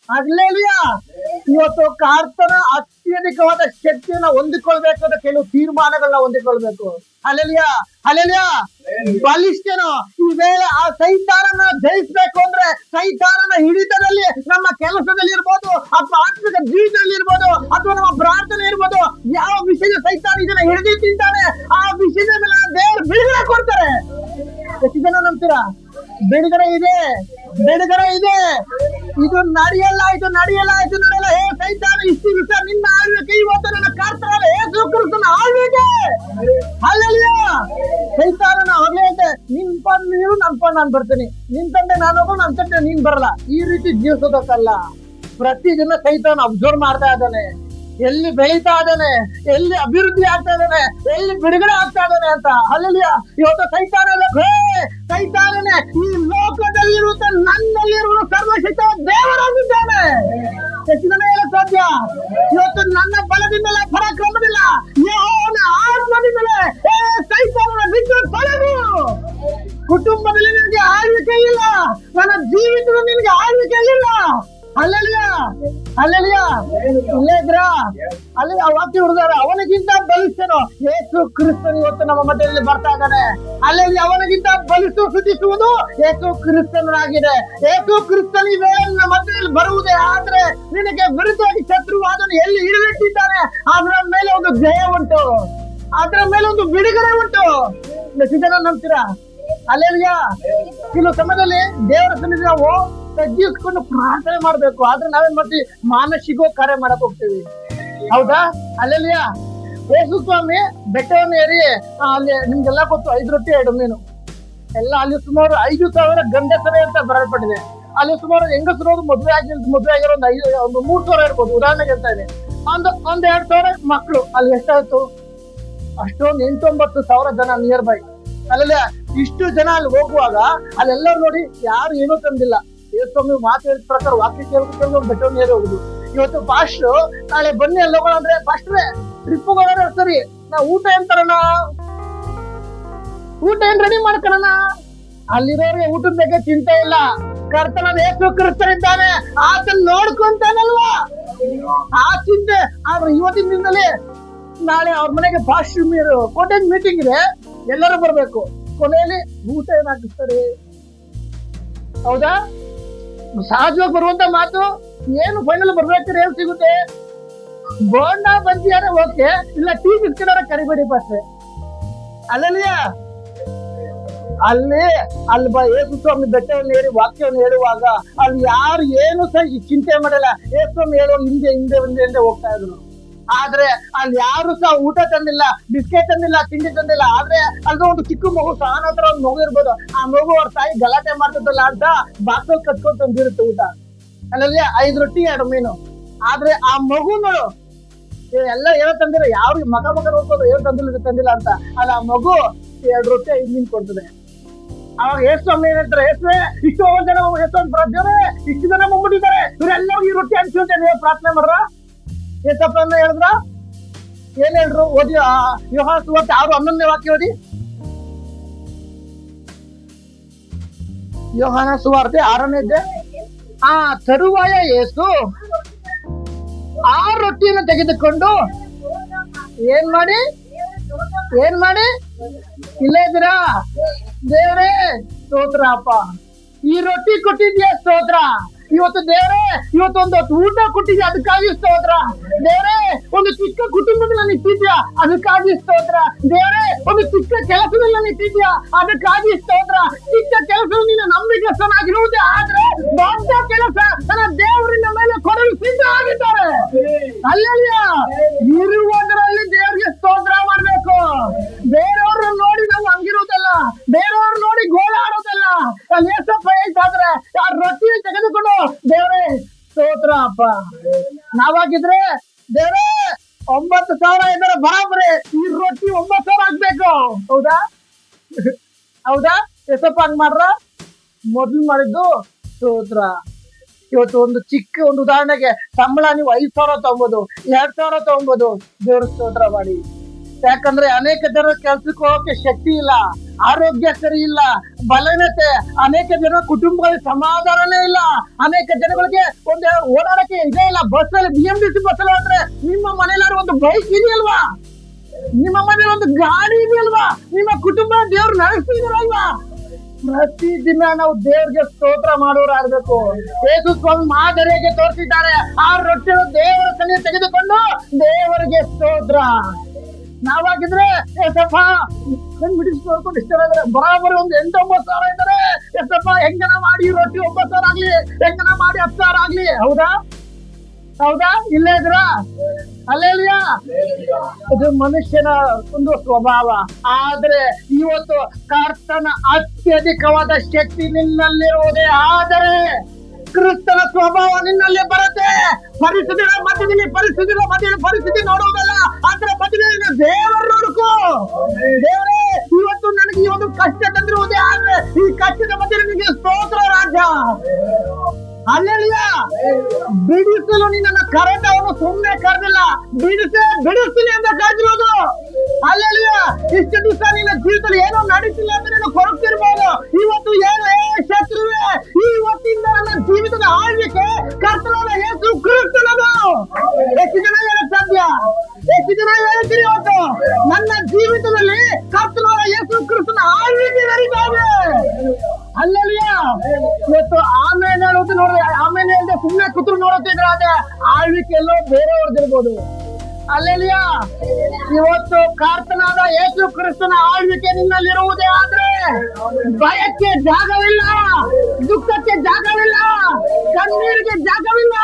ಅಲ್ಲೆಲಿಯಾ, ಇವತ್ತು ಕರ್ತನ ಅತ್ಯಧಿಕವಾದ ಶಕ್ತಿಯನ್ನ ಹೊಂದಿಕೊಳ್ಬೇಕಾದ ಕೆಲವು ತೀರ್ಮಾನಗಳನ್ನ ಹೊಂದಿಕೊಳ್ಬೇಕು. ಅಲ್ಲೆಲಿಯಾ, ಅಲ್ಲೆಲಿಯಾ, ಬಲಿಷ್ಠನು ಈ ವೇಳೆ ಆ ಸೈತಾನನ ಜಯಿಸ್ಬೇಕು ಅಂದ್ರೆ ಸೈತಾನನ ಹಿಡಿತದಲ್ಲಿ ನಮ್ಮ ಕೆಲಸದಲ್ಲಿ ಇರ್ಬೋದು, ಅಥವಾ ಆತ್ಮಿಕ ಜೀವಿತದಲ್ಲಿ ಇರ್ಬೋದು, ಅಥವಾ ನಮ್ಮ ಪ್ರಾರ್ಥನೆ ಇರ್ಬೋದು, ಯಾವ ವಿಷಯದ ಸೈತಾನ ಇದನ್ನ ಹಿಡಿದಿಟ್ಟಿದ್ದಾನೆ ಆ ವಿಷಯದ ಮೇಲೆ ದೇವರು ಬಿಡುಗಡೆ ಕೊಡ್ತಾರೆ. ಎಷ್ಟು ಜನ ನಂಬ್ತೀರಾ? ಬಿಡುಗಡೆ ಇದೆ, ಬಿಡುಗಡೆ ಇದೆ. ಇದು ನಡೆಯಲ್ಲ, ಇದು ನಡೆಯಲ್ಲ, ಇದು ನಡೆಯಲ್ಲ. ಹೇ ಸೈತಾನ, ಇಷ್ಟು ವಿಷಯ ನಿನ್ನ ಆಳ್ವಿಕೆ ಇವತ್ತು ನನ್ನ ಕರ್ತನಾದ ಯೇಸು ಕ್ರಿಸ್ತನ ಆಳ್ವಿಕೆ. ಅಲ್ಲೆಲಿಯಾ, ಸೈತಾನನ ಹೊಗಲಿದೆ, ನಿನ್ ಪಂಡ್ ನೀನು, ನನ್ ಪಂಡ್ ನಾನು ಬರ್ತೀನಿ, ನಿನ್ ತಂದೆ ನಾನು ಹೋಗೋ, ನನ್ ತಂದೆ ನೀನ್ ಬರಲ್ಲ. ಈ ರೀತಿ ಜೀವಿಸೋದಕ್ಕಲ್ಲ. ಪ್ರತಿದಿನ ಸೈತಾನ ಅಬ್ಸರ್ವ್ ಮಾಡ್ತಾ ಇದ್ದಾನೆ. ಎಲ್ಲಿ ಬೆಳೀತಾ ಇದ್ದಾನೆ, ಎಲ್ಲಿ ಅಭಿವೃದ್ಧಿ ಆಗ್ತಾ ಇದ್ದಾನೆ, ಎಲ್ಲಿ ಬಿಡುಗಡೆ ಆಗ್ತಾ ಇದ್ದಾನೆ ಅಂತ. ಅಲ್ಲೆಲ್ಲಿಯ ಇವತ್ತು ಸೈತಾನನೇ ಈ ಲೋಕದಲ್ಲಿರುತ್ತ ನನ್ನಲ್ಲಿರುವ ಸರ್ವಶಕ್ತ ದೇವರಾಗಿದ್ದಾನೆ. ಎಷ್ಟು ಜನ ಹೇಳಕ್ ಸಾಧ್ಯ? ಇವತ್ತು ನನ್ನ ಬಲದಿಂದಲೇ ಪರಾಕ್ರಮದಿಲ್ಲ, ಯೆಹೋವನ ಆತ್ಮದಿಂದಲೇ ಸೈತಾನನ ಬಿಟ್ಟು ತೊಲಗು. ಕುಟುಂಬದಲ್ಲಿ ನಿನಗೆ ಆಳ್ವಿಕೆ ಇಲ್ಲ, ನನ್ನ ಜೀವಿತದಲ್ಲಿ ನಿನಗೆ ಆಳ್ವಿಕೆ ಇಲ್ಲ. ಅಲ್ಲೆಲಿಯ ಅಲ್ಲೆಲಿಯ ಇಲ್ಲೇ ಇದ್ರ ಅಲ್ಲಿ ಆ ವಾಕ್ಯ ಹುಡುಗಾರ ಅವನಿಗಿಂತ ಬಲಿಷ್ಠನು ಯೇಸು ಕ್ರಿಸ್ತನು ಇವತ್ತು ನಮ್ಮ ಮಧ್ಯದಲ್ಲಿ ಬರ್ತಾ ಇದ್ದಾನೆ. ಅಲ್ಲೆಲ್ಲಿ ಅವನಿಗಿಂತ ಬಲಿಷ್ಠ ಸುಧಿಸುವುದು ಯೇಸು ಕ್ರಿಸ್ತನಾಗಿದೆ. ಯೇಸು ಕ್ರಿಸ್ತನ ಈ ವೇಳೆ ನಮ್ಮ ಮಧ್ಯದಲ್ಲಿ ಬರುವುದೇ ಆದ್ರೆ ನಿನಗೆ ವಿರುದ್ಧವಾಗಿ ಶತ್ರುವಾದನು ಎಲ್ಲಿ ಹಿಡಿದಿಟ್ಟಿದ್ದಾನೆ ಅದರ ಮೇಲೆ ಒಂದು ಜಯ ಉಂಟು, ಅದರ ಮೇಲೆ ಒಂದು ಬಿಡುಗಡೆ ಉಂಟು. ಎಷ್ಟು ಜನ ನಂಬ್ತೀರಾ? ಅಲ್ಲೆಲಿಯ ಕೆಲವು ಸಮಯದಲ್ಲಿ ದೇವರ ಸನ್ನಿಧಿ ನಾವು ತಗ್ಗಿಸ್ಕೊಂಡು ಪ್ರಾರ್ಥನೆ ಮಾಡ್ಬೇಕು, ಆದ್ರೆ ನಾವೇನ್ ಮಾಡ್ತೀವಿ? ಮಾನಸಿಕ ಕಾರ್ಯ ಮಾಡಕ್ ಹೋಗ್ತೀವಿ. ಹೌದಾ? ಅಲ್ಲೆಲಿಯ ಯೇಸು ಸ್ವಾಮಿ ಬೆಟ್ಟವನ್ನು ಏರಿ ಅಲ್ಲಿ ನಿಮ್ಗೆಲ್ಲ ಗೊತ್ತು 5 ರೊಟ್ಟಿ 2 ಮೀನು ಎಲ್ಲ ಅಲ್ಲಿ ಸುಮಾರು 5,000 ಗಂಡಸರೇ ಅಂತ ಬರಲ್ಪಟ್ಟಿದೆ. ಅಲ್ಲಿ ಸುಮಾರು ಹೆಂಗಸರು ಮದುವೆ ಆಗಿರೋ ಒಂದು 3,000 ಇರ್ಬೋದು, ಉದಾಹರಣೆಗೆ ಹೇಳ್ತಾ ಇದೆ. ಒಂದು 2,000 ಮಕ್ಕಳು. ಅಲ್ಲಿ ಎಷ್ಟಾಯ್ತು? ಅಷ್ಟೊಂದು 8-9,000 ಜನ ನಿಯರ್ ಬೈ. ಅಲ್ಲೆಲ್ಲ ಇಷ್ಟು ಜನ ಅಲ್ಲಿ ಹೋಗುವಾಗ ಅಲ್ಲೆಲ್ಲರೂ ನೋಡಿ ಯಾರು ಏನೂ ತಂದಿಲ್ಲ. ಯೇಸುಸ್ವಾಮಿ ಮಾತು ಹೇಳಿದ ಪ್ರಕಾರ ವಾಕ್ಯ ಕೇಳ್ಕೊಂಡು ಬೆಟ್ಟವನ್ನು ಏರಿ ಹೋಗುದು. ಇವತ್ತು ಪಾಸ್ಟ್ರು ನಾಳೆ ಬನ್ನಿ ಅಲ್ಲಿ ಹೋಗೋಣ ಅಂದ್ರೆ ಪಾಸ್ಟ್ರೆ ಟ್ರಿಪ್ ಹೋಗೋಣ ಸರಿ, ನಾ ಊಟ ಏನ್ ತರೋಣ, ಊಟ ಏನ್ ರೆಡಿ ಮಾಡ್ಕೊಳ್ಳೋಣ? ಅಲ್ಲಿರೋರಿಗೆ ಊಟದ ಬಗ್ಗೆ ಚಿಂತೆ ಇಲ್ಲ. ಕರ್ತನಾದ ಯೇಸು ಕ್ರಿಸ್ತನಿದ್ದಾನೆ, ಆತನ ನೋಡ್ಕೊಂತಾನಲ್ವಾ ಆ ಚಿಂತೆ. ಆದ್ರೆ ಇವತ್ತಿನ ದಿನದಲ್ಲಿ ನಾಳೆ ಅವ್ರ ಮನೆಗೆ ಪಾಸ್ಟ್ ಕೋಟೇಜ್ ಮೀಟಿಂಗ್ ಇದೆ, ಎಲ್ಲರೂ ಬರ್ಬೇಕು. ಕೊನೆಯಲ್ಲಿ ಊಟ ಏನ್ ಹಾಕಿಸ್ತಾರೆ? ಹೌದಾ? ಸಹಜವಾಗಿ ಬರುವಂತ ಮಾತು ಏನು ಫೈನಲ್ ಬರ್ಬೇಕಾದ್ರೆ ಏನ್ ಸಿಗುತ್ತೆ? ಬೋಂಡ ಬಂದಿಯಾರ ಓಕೆ, ಇಲ್ಲ ಟೀ ಬಿಸ್ಕೆಟ್ ಕರಿಬೇಡಿ ಪಾಸ್ಟ್ರೆ. ಅಲ್ಲಲ್ಲಿಯ ಅಲ್ಲಿ ಯೇಸು ಸ್ವಾಮಿ ಬೆಟ್ಟವನ್ನು ಏರಿ ವಾಕ್ಯವನ್ನು ಹೇಳುವಾಗ ಅಲ್ಲಿ ಯಾರು ಏನು ಸಹ ಚಿಂತೆ ಮಾಡಲ್ಲ. ಯೇಸು ಸ್ವಾಮಿ ಹೇಳುವಾಗ ಹಿಂದೆ ಹೋಗ್ತಾ ಇದ್ರು. ಆದ್ರೆ ಅಲ್ಲಿ ಯಾರು ಸಹ ಊಟ ತಂದಿಲ್ಲ, ಬಿಸ್ಕೆಟ್ ತಂದಿಲ್ಲ, ತಿಂಡಿ ತಂದಿಲ್ಲ. ಆದ್ರೆ ಅಲ್ಲಿ ಒಂದು ಚಿಕ್ಕ ಮಗು ಸಹನ ಹತ್ರ ಒಂದು ಮಗು ಇರ್ಬೋದು, ಆ ಮಗು ಅವ್ರ ತಾಯಿ ಗಲಾಟೆ ಮಾಡ್ತಿದ್ದಲ್ಲ ಅಂತ ಬಾಕ್ಸಲ್ಲಿ ಕಟ್ಕೊಂಡು ತಂದಿರುತ್ತೆ ಊಟ. ಅಲ್ಲಲ್ಲಿ 5 ರೊಟ್ಟಿ 2 ಮೀನು. ಆದ್ರೆ ಆ ಮಗು ನೋಡು ಎಲ್ಲ ಏನೋ ತಂದಿಲ್ಲ, ಯಾವ ಮಗ ನೋಡ್ಬೋದು ಏನು ತಂದಿಲ್ಲ ಅಂತ. ಅಲ್ಲಿ ಆ ಮಗು 2 ರೊಟ್ಟಿ 5 ಮೀನು ಕೊಡ್ತದೆ. ಅವಾಗ ಯೇಸು ಅಮ್ಮ ಏನ್ ಹೇಳ್ತಾರೆ? ಯೇಸುವೆ ಇಷ್ಟು ಜನ ಇಷ್ಟು ಜನ ಬಂದ್ಬಿಟ್ಟಿದ್ದಾರೆ, ಇವರೆಲ್ಲ ಈ ರೊಟ್ಟಿ ಹಂಚು ಅಂತ ನೀವು ಪ್ರಾರ್ಥನೆ ಮಾಡ್ರ? ಏಸಪ್ಪ ಹೇಳಿದ್ರ? ಏನ್ ಹೇಳ್ರು? ಓದಿ ಯೋಹಾನ ಸುವಾರ್ತೆ 6:11 ವಾಕ್ಯ ಓದಿ. ಯೋಹಾನ ಸುವಾರ್ತೆ 6ನೇ ತರುವಾಯ ಯೇಸು ಆ ರೊಟ್ಟಿಯನ್ನು ತೆಗೆದುಕೊಂಡು ಏನ್ ಮಾಡಿ ಇಲ್ಲೇ ಇದ್ದೀರಾ? ದೇವ್ರೇ ಸ್ತೋತ್ರ ಅಪ್ಪ, ಈ ರೊಟ್ಟಿ ಕೊಟ್ಟಿದ್ಯಾ ಸ್ತೋತ್ರ. ಇವತ್ತು ದೇವ್ರೇ ಇವತ್ತೊಂದು ಊಟ ಕೊಟ್ಟಿದ್ಯಾ, ಅದಕ್ಕಾಗಿ ಸ್ತೋತ್ರ. ದೇವ್ರೇ ಒಂದು ಚಿಕ್ಕ ಕುಟುಂಬದಲ್ಲಿ ನಾನು ಇಟ್ಟಿದ್ಯಾ, ಅದಕ್ಕಾಗಿ ಸ್ತೋತ್ರ. ದೇವ್ರೇ ಒಂದು ಚಿಕ್ಕ ಕೆಲಸದಲ್ಲಿ ನಾನು ಇಟ್ಟಿದ್ಯಾ, ಅದಕ್ಕಾಗಿ ಸ್ತೋತ್ರ. ಚಿಕ್ಕ ಕೆಲಸದಲ್ಲಿ ನೀನು ನಂಬಿಕೆಸ್ತನಾಗಿರುವುದೇ ಆದ್ರೆ ದೊಡ್ಡ ಕೆಲಸ ನನ್ನ ದೇವರಿಂದ ಮೇಲೆ ಕೊಡಲು ಸಿದ್ಧ ಆಗಿದ್ದಾರೆ. ಅಲ್ಲಲ್ಲ ಇರುವುದರಲ್ಲಿ ದೇವರಿಗೆ ಸ್ತೋತ್ರ ಮಾಡ್ಬೇಕು. ಬೇರೆಯವ್ರನ್ನ ನೋಡಿ ನಾವು ಹಂಗಿರುವುದಲ್ಲ, ಬೇರೆಯವ್ರ ನೋಡಿ ಗೋಳಾಡೋದಲ್ಲ. ಅಲ್ಲಿ ಏಸಪ್ಪ ಹೇಳ್ತಾದ್ರೆ ಆ ರೊಟ್ಟಿ ತೆಗೆದುಕೊಂಡು ದೇವ್ರೇ ಸ್ತೋತ್ರ ಅಪ್ಪ. ನಾವಾಗಿದ್ರೆ ದೇವ್ರೇ 9,000 ಇದ್ದಾರೆ ಬರಾಬರಿ, ಈ ರೊಟ್ಟಿ 9,000 ಆಗ್ಬೇಕು. ಹೌದಾ? ಏಸಪ್ಪ ಹಂಗ್ ಮಾಡ್ರ? ಮೊದ್ಲು ಮಾಡಿದ್ದು ಸ್ತೋತ್ರ. ಇವತ್ತು ಒಂದು ಚಿಕ್ಕ ಒಂದು ಉದಾಹರಣೆಗೆ ಸಂಬಳ ನೀವು 5,000 ತಗೊಬೋದು, 2,000 ತಗೊಬೋದು, ದೇವ್ರ ಸ್ತೋತ್ರ ಮಾಡಿ. ಯಾಕಂದ್ರೆ ಅನೇಕ ಜನರ ಕೆಲ್ಸಕ್ಕೆ ಹೋಗಕ್ಕೆ ಶಕ್ತಿ ಇಲ್ಲ, ಆರೋಗ್ಯ ಸರಿ ಇಲ್ಲ, ಬಲನತೆ. ಅನೇಕ ಜನ ಕುಟುಂಬಗಳಿಗೆ ಸಮಾಧಾನನೇ ಇಲ್ಲ. ಅನೇಕ ಜನಗಳಿಗೆ ಒಂದು ಓಡಾಡಕ್ಕೆ ಇದೇ ಇಲ್ಲ. ಬಸ್ಸಲ್ಲಿ BMTC ಬಸ್ಸಲ್ಲಿ ಹೋದ್ರೆ ನಿಮ್ಮ ಮನೇಲಾರು ಒಂದು ಬೈಕ್ ಇದೆಯಲ್ವಾ, ನಿಮ್ಮ ಮನೇಲಿ ಒಂದು ಗಾಡಿ ಇದೆಯಲ್ವಾ, ನಿಮ್ಮ ಕುಟುಂಬ ದೇವ್ರು ನಡೆಸ್ತಿದಾರಲ್ವಾ? ಪ್ರತಿದಿನ ನಾವು ದೇವ್ರಿಗೆ ಸ್ತೋತ್ರ ಮಾಡೋರಾಗಬೇಕು. ಯೇಸು ಸ್ವಾಮಿ ಮಾದರಿಯಾಗಿ ತೋರಿಸಿದ್ದಾರೆ. ಆ ರೊಟ್ಟಿ ದೇವರ ಸನ್ನಿಧಿ ತೆಗೆದುಕೊಂಡು ದೇವರಿಗೆ ಸ್ತೋತ್ರ. ನಾವಾಗಿದ್ರೆ ಎಷ್ಟಪ್ಪ ನೋಡ್ಕೊಂಡು ಇಷ್ಟ ಬರಾಬರಿ ಒಂದು 8-9,000 ಇದ್ದಾರೆ. ಎಷ್ಟಪ್ಪ ಹೆಂಗನ ಮಾಡಿ ರೊಟ್ಟಿ 9,000 ಆಗ್ಲಿ, ಹೆಂಗನ ಮಾಡಿ 10,000 ಆಗ್ಲಿ. ಹೌದಾ? ಇಲ್ಲೇ ಇದ್ರ? ಅಲ್ಲೇಲಿಯ ಇದು ಮನುಷ್ಯನ ಒಂದು ಸ್ವಭಾವ. ಆದ್ರೆ ಇವತ್ತು ಕರ್ತನ ಅತ್ಯಧಿಕವಾದ ಶಕ್ತಿ ನಿನ್ನಲ್ಲಿರುವುದೇ ಆದರೆ ಕ್ರಿಸ್ತನ ಸ್ವಭಾವ ನಿನ್ನಲ್ಲಿ ಬರುತ್ತೆ. ಪರಿಸ್ಥಿತಿಗಳ ಪರಿಸ್ಥಿತಿ ನೋಡುವುದಲ್ಲ, ಅದರ ಮಧ್ಯದಲ್ಲಿ ದೇವರು ನೋಡ್ಕೋ. ದೇವರೇ, ಇವತ್ತು ನನಗೆ ಈ ಒಂದು ಕಷ್ಟ ತಂದಿರುವುದೇ ಆದ್ರೆ ಈ ಕಷ್ಟದ ಮಧ್ಯೆ ನಿನಗೆ ಸ್ತೋತ್ರ ರಾಜ. ಅಲ್ಲೆಲ್ಲ ಬಿಡಿಸಲು ನಿನ್ನ ಕರೆದ ಅವನು ಸುಮ್ಮನೆ ಕರೆದಿಲ್ಲ, ಬಿಡಿಸ್ತೀನಿ ಅಂತ ಕರೆದಿರೋದು. ಅಲ್ಲೆಲ್ಲ ಇಷ್ಟು ದಿವಸ ನಿನ್ನ ಜೀವಿತದಲ್ಲಿ ಏನೋ ನಡೀತಿಲ್ಲ ಅಂದ್ರೆ ನೀನು ಕೊರಗ್ತಿರ್ಬೋದು. ಇವತ್ತು ಏನು ಶತ್ರುವೆ, ಇವತ್ತಿಂದ ನನ್ನ ಜೀವಿತದ ಆಳ್ವಿಕೆ ಕರ್ತನಾದ ಯೇಸು ಕ್ರಿಸ್ತನದು. ಎಷ್ಟು ಜನ ಹೇಳಕ್ ಸಾಧ್ಯ? ಎಷ್ಟು ಜನ ಹೇಳ್ತೀರಿ ಇವತ್ತು ನನ್ನ ಜೀವಿತದಲ್ಲಿ ಕರ್ತನಾದ ಯೇಸು ಕ್ರಿಸ್ತನ ಆಳ್ವಿಕೆ ನಡೀತಾ ಇದೆ? ಅಲ್ಲೆಲ್ಲ ಇವತ್ತು ಆಮೇಲೆ ಹೇಳೋದು ನೋಡ್ರಿ, ಆಮೇಲೆ ಹೇಳ್ದೆ ಸುಮ್ಮನೆ ಕೂತ್ರು ನೋಡುತ್ತಿದ್ರೆ ಅದೇ ಆಳ್ವಿಕೆ ಎಲ್ಲೋ ಬೇರೆಯವ್ರದ್ದಿರ್ಬೋದು. ಅಲ್ಲೆಲ್ಲ ಇವತ್ತು ಕರ್ತನಾದ ಯೇಸು ಕ್ರಿಸ್ತನ ಆಳ್ವಿಕೆ ನಿನ್ನಲ್ಲಿರುವುದೇ ಆದ್ರೆ ಭಯಕ್ಕೆ ಜಾಗವಿಲ್ಲ, ದುಃಖಕ್ಕೆ ಜಾಗವಿಲ್ಲ, ಕಣ್ಣೀರಿಗೆ ಜಾಗವಿಲ್ಲ,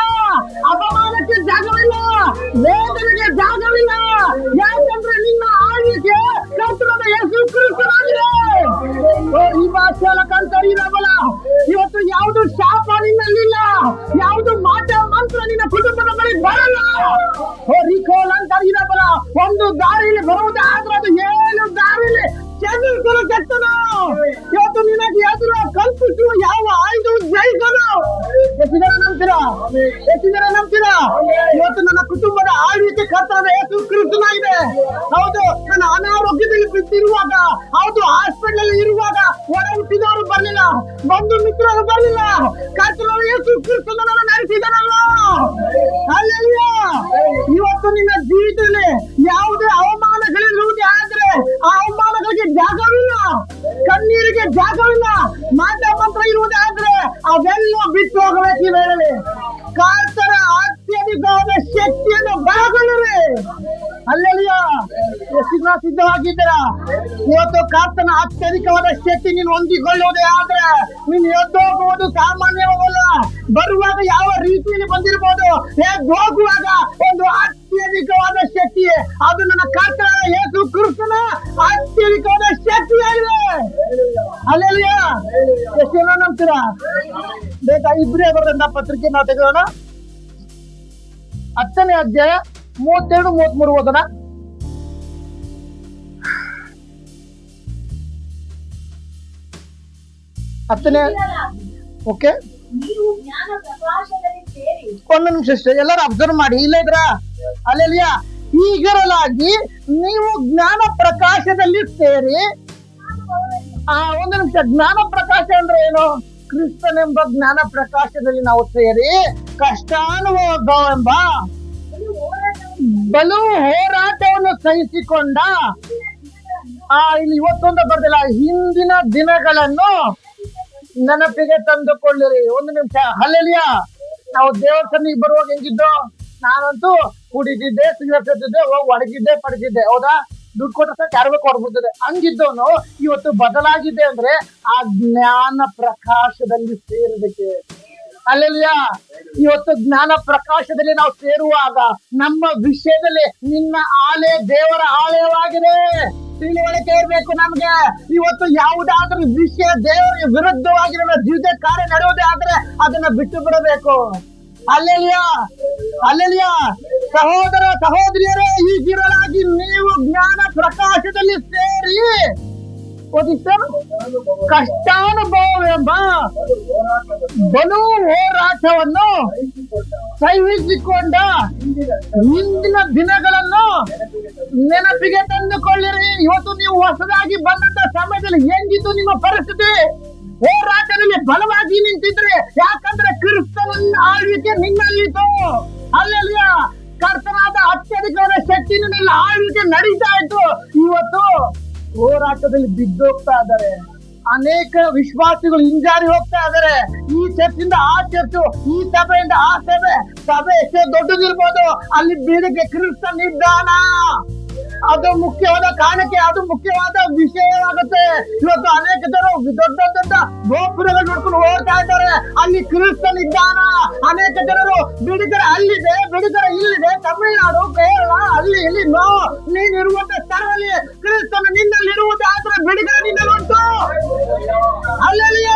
ಅಪಮಾನಕ್ಕೆ ಜಾಗವಿಲ್ಲ, ವೇದನೆಗೆ ಜಾಗವಿಲ್ಲ. ಯಾಕಂದ್ರೆ ನಿನ್ನ ಆಳ್ವಿಕೆ ಕರ್ತನಾದ ಯೇಸು ಕ್ರಿಸ್ತನಾಗಿದೆ. ಈ ಭಾಷೆಯಲ್ಲಂತ ಇರಬಲ್ಲ. ಇವತ್ತು ಯಾವುದು ಶಾಪ ನಿನ್ನಲ್ಲಿಲ್ಲ, ಯಾವುದು ಮಾಟ ಮಂತ್ರ ನಿನ್ನ ಕುಟುಂಬದ ಬಳಿ ಬರಲ್ಲ. ಅಂತ ಇರಬಲ್ಲ. ಒಂದು ದಾರಿಯಲ್ಲಿ ಬರುವುದಾದ್ರೆ ಅದು 7 ದಾರಿಯಲ್ಲಿ ಚದುರಿಸಲು ಕೆಟ್ಟನು. ಇವತ್ತು ನಿನಗೆ ಎದುರು ಕಲ್ಪಿಸುವ ಯಾವ ಆಯ್ದು ಜಯಿಸಲು. ಎಷ್ಟು ಜನ ನಂಬ್ತೀರಾ? ಎಷ್ಟು ಜನ ನಂಬ್ತೀರಾ? ಇವತ್ತು ನನ್ನ ಕುಟುಂಬದ ಆಳ್ವಿಕೆ ಕರ್ತನಾದ ಯೇಸು ಕ್ರಿಸ್ತನಾಗಿದೆ. ಹೌದು, ನನ್ನ ಅನಾರೋಗ್ಯದಲ್ಲಿ ಬಿದ್ದಿರುವಾಗ, ಹೌದು ಹಾಸ್ಪಿಟಲ್ ಇರುವಾಗ ಹೊರ ಹುಟ್ಟಿದವರು ಬರ್ಲಿಲ್ಲ, ಬಂಧು ಮಿತ್ರರು ಬರ್ಲಿಲ್ಲ, ಕರ್ತನಾದ ಯೇಸು ಕ್ರಿಸ್ತನ ನಡೆಸಿದನಲ್ಲ. ಅಲ್ಲೆಲ್ಲ ಇವತ್ತು ನಿನ್ನ ಜೀವಿತದಲ್ಲಿ ಯಾವುದೇ ಅವಮಾನಗಳಿರುವುದೇ ಆದ್ರೆ ಆ ಅವಮಾನಗಳಿಗೆ ಜಾಗವಿಲ್ಲ, ಕಣ್ಣೀರಿಗೆ ಜಾಗವಿಲ್ಲ, ಮಾಟ ಮಂತ್ರ ಇರುವುದೇ ಆದ್ರೆ ಅವೆಲ್ಲ ಬಿಟ್ಟು ಹೋಗಬೇಕು. ಈ ವೇಳೆಯಲ್ಲಿ ಕರ್ತನ ಅತ್ಯಧಿಕವಾದ ಶಕ್ತಿಯನ್ನು ಬರಗೊಳ್ಳಿರಿ. ಅಲ್ಲೆಲ್ಲ ಎಷ್ಟು ಜನ ಸಿದ್ಧವಾಗಿದ್ದೀರಾ? ಇವತ್ತು ಕರ್ತನ ಅತ್ಯಧಿಕವಾದ ಶಕ್ತಿ ನೀನು ಹೊಂದಿಕೊಳ್ಳುವುದೇ ಆದ್ರೆ ನೀನು ಎದ್ದೋಗುವುದು ಸಾಮಾನ್ಯವಲ್ಲ. ಬರುವಾಗ ಯಾವ ರೀತಿಯಲ್ಲಿ ಬಂದಿರಬಹುದು, ಹೋಗುವಾಗ ಒಂದು ಅತ್ಯಧಿಕವಾದ ಶಕ್ತಿ, ಅದು ನನ್ನ ಕರ್ತನಾದ ಯೇಸು ಕ್ರಿಸ್ತನ ಅತ್ಯಧಿಕವಾದ ಶಕ್ತಿಯಾಗಿದೆ. ಅಲ್ಲೆಲ್ಲ ಎಷ್ಟು ಜನ ನಂಬ್ತೀರಾ? ಬೇಕಾ ಇಬ್ಬರೇ ಬರೆದಂತ ಪತ್ರಿಕೆ ನಾವು ತೆಗೆಯೋಣ. 10ನೇ ಅಧ್ಯಾಯ 32-33 ಓದೋಣ. ಓಕೆ, ಒಂದು ನಿಮಿಷ ಅಷ್ಟೇ, ಎಲ್ಲರೂ ಅಬ್ಸರ್ವ್ ಮಾಡಿ. ಇಲ್ಲ ಇದ್ರ ಅಲ್ಲೆಲ್ಲ ಈಗಿರಲಾಗಿ ನೀವು ಜ್ಞಾನ ಪ್ರಕಾಶದಲ್ಲಿ ಸೇರಿ. ಒಂದು ನಿಮಿಷ, ಜ್ಞಾನ ಪ್ರಕಾಶ ಅಂದ್ರೆ ಏನು? ಕ್ರಿಸ್ತನೆಂಬ ಜ್ಞಾನ ಪ್ರಕಾಶದಲ್ಲಿ ನಾವು ಸೇರಿ ಕಷ್ಟಾನುಭವವೆಂಬ ಬಲು ಹೋರಾಟವನ್ನು ಸಹಿಸಿಕೊಂಡ. ಇಲ್ಲಿ ಇವತ್ತೊಂದು ಬರ್ದಿಲ್ಲ, ಹಿಂದಿನ ದಿನಗಳನ್ನು ನೆನಪಿಗೆ ತಂದುಕೊಳ್ಳಿರಿ. ಒಂದು ನಿಮಿಷ. ಹಲ್ಲೆಲೂಯ. ನಾವು ದೇವರ ಸನ್ನಿಧಿಗೆ ಬರುವಾಗ ಹೆಂಗಿದ್ದು? ನಾನಂತೂ ಕುಡಿದಿದ್ದೆ, ಸಿಗರೇಟ್ ಸೇರ್ತಿದ್ದೆ, ಹೋಗಿ ಒಡಗಿದ್ದೆ, ಪಡೆದಿದ್ದೆ. ಹೌದಾ? ದುಡ್ಡು ಕೊಟ್ಟರೆ ಯಾರಿಗೂ ಕೊಡ್ಬಿಡ್ತದೆ. ಹಂಗಿದ್ದವನು ಇವತ್ತು ಬದಲಾಗಿದೆ ಅಂದ್ರೆ ಆ ಜ್ಞಾನ ಪ್ರಕಾಶದಲ್ಲಿ ಸೇರೋದಕ್ಕೆ. ಅಲ್ಲೆಲ್ಲ ಇವತ್ತು ಜ್ಞಾನ ಪ್ರಕಾಶದಲ್ಲಿ ನಾವು ಸೇರುವಾಗ ನಮ್ಮ ವಿಷಯದಲ್ಲಿ ನಿನ್ನ ಆಲಯ ದೇವರ ಆಲಯವಾಗಿದೆ. ತಿಳುವಳಿಕೆ ಇರಬೇಕು ನಮ್ಗೆ. ಇವತ್ತು ಯಾವುದಾದ್ರೂ ವಿಷಯ ದೇವರಿಗೆ ವಿರುದ್ಧವಾಗಿರೋ ಜೀವಿತ ಕಾರ್ಯ ನಡೆಯೋದೇ ಆದ್ರೆ ಅದನ್ನ ಬಿಟ್ಟು ಬಿಡಬೇಕು. ಅಲ್ಲೆಲ್ಲ ಅಲ್ಲೆಲ್ಲ ಸಹೋದರ ಸಹೋದರಿಯರೇ, ಈಗಿರಲಾಗಿ ನೀವು ಜ್ಞಾನ ಪ್ರಕಾಶದಲ್ಲಿ ಸೇರಿ ಕಷ್ಟಾನುಭವವೆಂಬ ಬಲು ಹೋರಾಟವನ್ನು ಸಹಿಸಿಕೊಂಡ ಹಿಂದಿನ ದಿನಗಳನ್ನು ನೆನಪಿಗೆ ತಂದುಕೊಳ್ಳಿರಿ. ಇವತ್ತು ನೀವು ಹೊಸದಾಗಿ ಬಂದಂತ ಸಮಯದಲ್ಲಿ ಹೆಂಗಿತ್ತು ನಿಮ್ಮ ಪರಿಸ್ಥಿತಿ? ಹೋರಾಟದಲ್ಲಿ ಬಲವಾಗಿ ನಿಂತಿದ್ರೆ, ಯಾಕಂದ್ರೆ ಕ್ರಿಸ್ತನ ಆಳ್ವಿಕೆ ನಿನ್ನಲ್ಲಿತ್ತು. ಅಲ್ಲೆಲ್ಲ ಕರ್ತನಾದ ಅತ್ಯಧಿಕವಾದ ಶಕ್ತಿ ನಿನ್ನಲ್ಲಿ ಆಳ್ವಿಕೆ ನಡೀತಾ ಇತ್ತು. ಇವತ್ತು ಹೋರಾಟದಲ್ಲಿ ಬಿದ್ದೋಗ್ತಾ ಇದ್ದಾರೆ. ಅನೇಕ ವಿಶ್ವಾಸಿಗಳು ಹಿಂಜಾರಿ ಹೋಗ್ತಾ ಇದ್ದಾರೆ. ಈ ಚರ್ಚಿಂದ ಆ ಚರ್ಚು, ಈ ಸಭೆಯಿಂದ ಆ ಸಭೆ. ಸಭೆ ಎಷ್ಟೇ ದೊಡ್ಡದಿರ್ಬೋದು, ಅಲ್ಲಿ ಬೀದಿಗೆ ಕ್ರಿಸ್ತನ ಇದ್ದಾನ. ಅದು ಮುಖ್ಯವಾದ ಕಾರಣಕ್ಕೆ, ಅದು ಮುಖ್ಯವಾದ ವಿಷಯವಾಗುತ್ತೆ. ಇವತ್ತು ಅನೇಕ ಜನರು ದೊಡ್ಡ ದೊಡ್ಡ ಗೋಪುರಗಳು ನೋಡ್ಕೊಂಡು ಹೋಗ್ತಾ ಇದ್ದಾರೆ, ಅಲ್ಲಿ ಕ್ರಿಸ್ತನ್ ಇದ್ದಾನ. ಅನೇಕ ಜನರು ಬಿಡುಗಡೆ ಅಲ್ಲಿದೆ, ಬಿಡುಗಡೆ ಇಲ್ಲಿದೆ, ತಮಿಳುನಾಡು, ಕೇರಳ, ಅಲ್ಲಿ ಇಲ್ಲಿ. ನೋ, ನೀನಿರುವಂತ ಸ್ಥಳದಲ್ಲಿ ಕ್ರಿಸ್ತನ ನಿನ್ನಲ್ಲಿರುವುದಾದ್ರೆ ಬಿಡುಗಡೆ ನಿನ್ನಲ್ಲುಂಟು. ಅಲ್ಲೆಲ್ಲಿಯ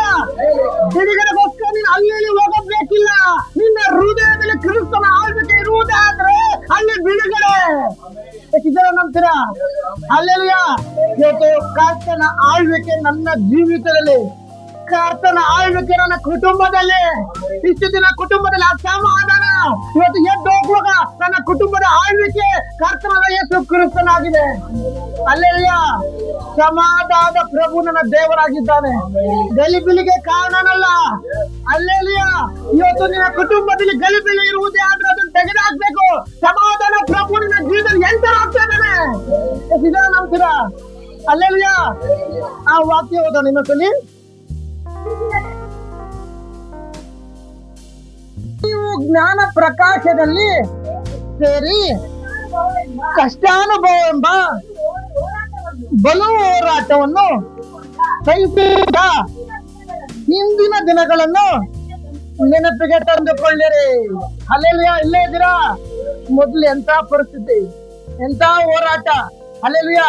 ಬಿಡುಗಡೆಗೋಸ್ಕರ ನೀನು ಅಲ್ಲಿ ಹೋಗಬೇಕಿಲ್ಲ. ನಿನ್ನ ಹೃದಯದಲ್ಲಿ ಕ್ರಿಸ್ತನ ಆಳ್ವಿಕೆ ಇರುವುದಾದ್ರೆ ಅಲ್ಲಿ ಬಿಡುಗಡೆ. ನಂಬ್ತೀರಾ? ಅಲ್ಲೆಲ್ಲಿಯ ಇವತ್ತು ಕರ್ತನ ಆಳ್ವಿಕೆ ನನ್ನ ಜೀವಿತದಲ್ಲಿ, ಕರ್ತನ ಆಳ್ವಿಕೆ ನನ್ನ ಕುಟುಂಬದಲ್ಲಿ. ಇಷ್ಟು ದಿನ ಕುಟುಂಬದಲ್ಲಿ ಅಸಮಾಧಾನ, ಇವತ್ತು ಎದ್ದು ಹೋಗುವಾಗ ನನ್ನ ಕುಟುಂಬದ ಆಳ್ವಿಕೆ ಕರ್ತನ ಯೇಸು ಕ್ರಿಸ್ತನಾಗಿದೆ. ಅಲ್ಲೆಲ್ಲಿಯ ಸಮಾಧಾನದ ಪ್ರಭು ನನ್ನ ದೇವರಾಗಿದ್ದಾನೆ, ಗಲಿಬಿಲಿಗೆ ಕಾರಣನಲ್ಲ. ಅಲ್ಲೆಲ್ಲಿಯ ಇವತ್ತು ನಿನ್ನ ಕುಟುಂಬದಲ್ಲಿ ಗಲಿಬಿಲಿ ಇರುವುದೇ ಆದ್ರೆ ಅದನ್ನು ತೆಗೆದಾಕ್ಬೇಕು. ಸಮಾಧಾನ ಪ್ರಭು ನಿನ್ನ ಜೀವನದಲ್ಲಿ ಎಂಟರ್ ಆಗ್ತಾ ಇದ್ದಾನೆ. ನಂಬ್ತೀರಾ? ಅಲ್ಲೆಲ್ಲಿಯ ಆ ವಾಕ್ಯ ಓದೋಣ ಇನ್ನೊಂದ್ಸಲಿ. ನೀವು ಜ್ಞಾನ ಪ್ರಕಾಶದಲ್ಲಿ ಸೇರಿ ಕಷ್ಟಾನುಭವ ಎಂಬ ಬಲು ಹೋರಾಟವನ್ನು ಸಹಿಸಿದ ಹಿಂದಿನ ದಿನಗಳನ್ನು ನೆನಪಿಗೆ ತಂದುಕೊಳ್ಳಿರಿ. ಅಲ್ಲೆಲ್ಲಿಯ ಇಲ್ಲೇ ಇದ್ದೀರಾ? ಮೊದಲು ಎಂತ ಪರಿಸ್ಥಿತಿ, ಎಂತ ಹೋರಾಟ. ಅಲ್ಲೆಲ್ಲಿಯ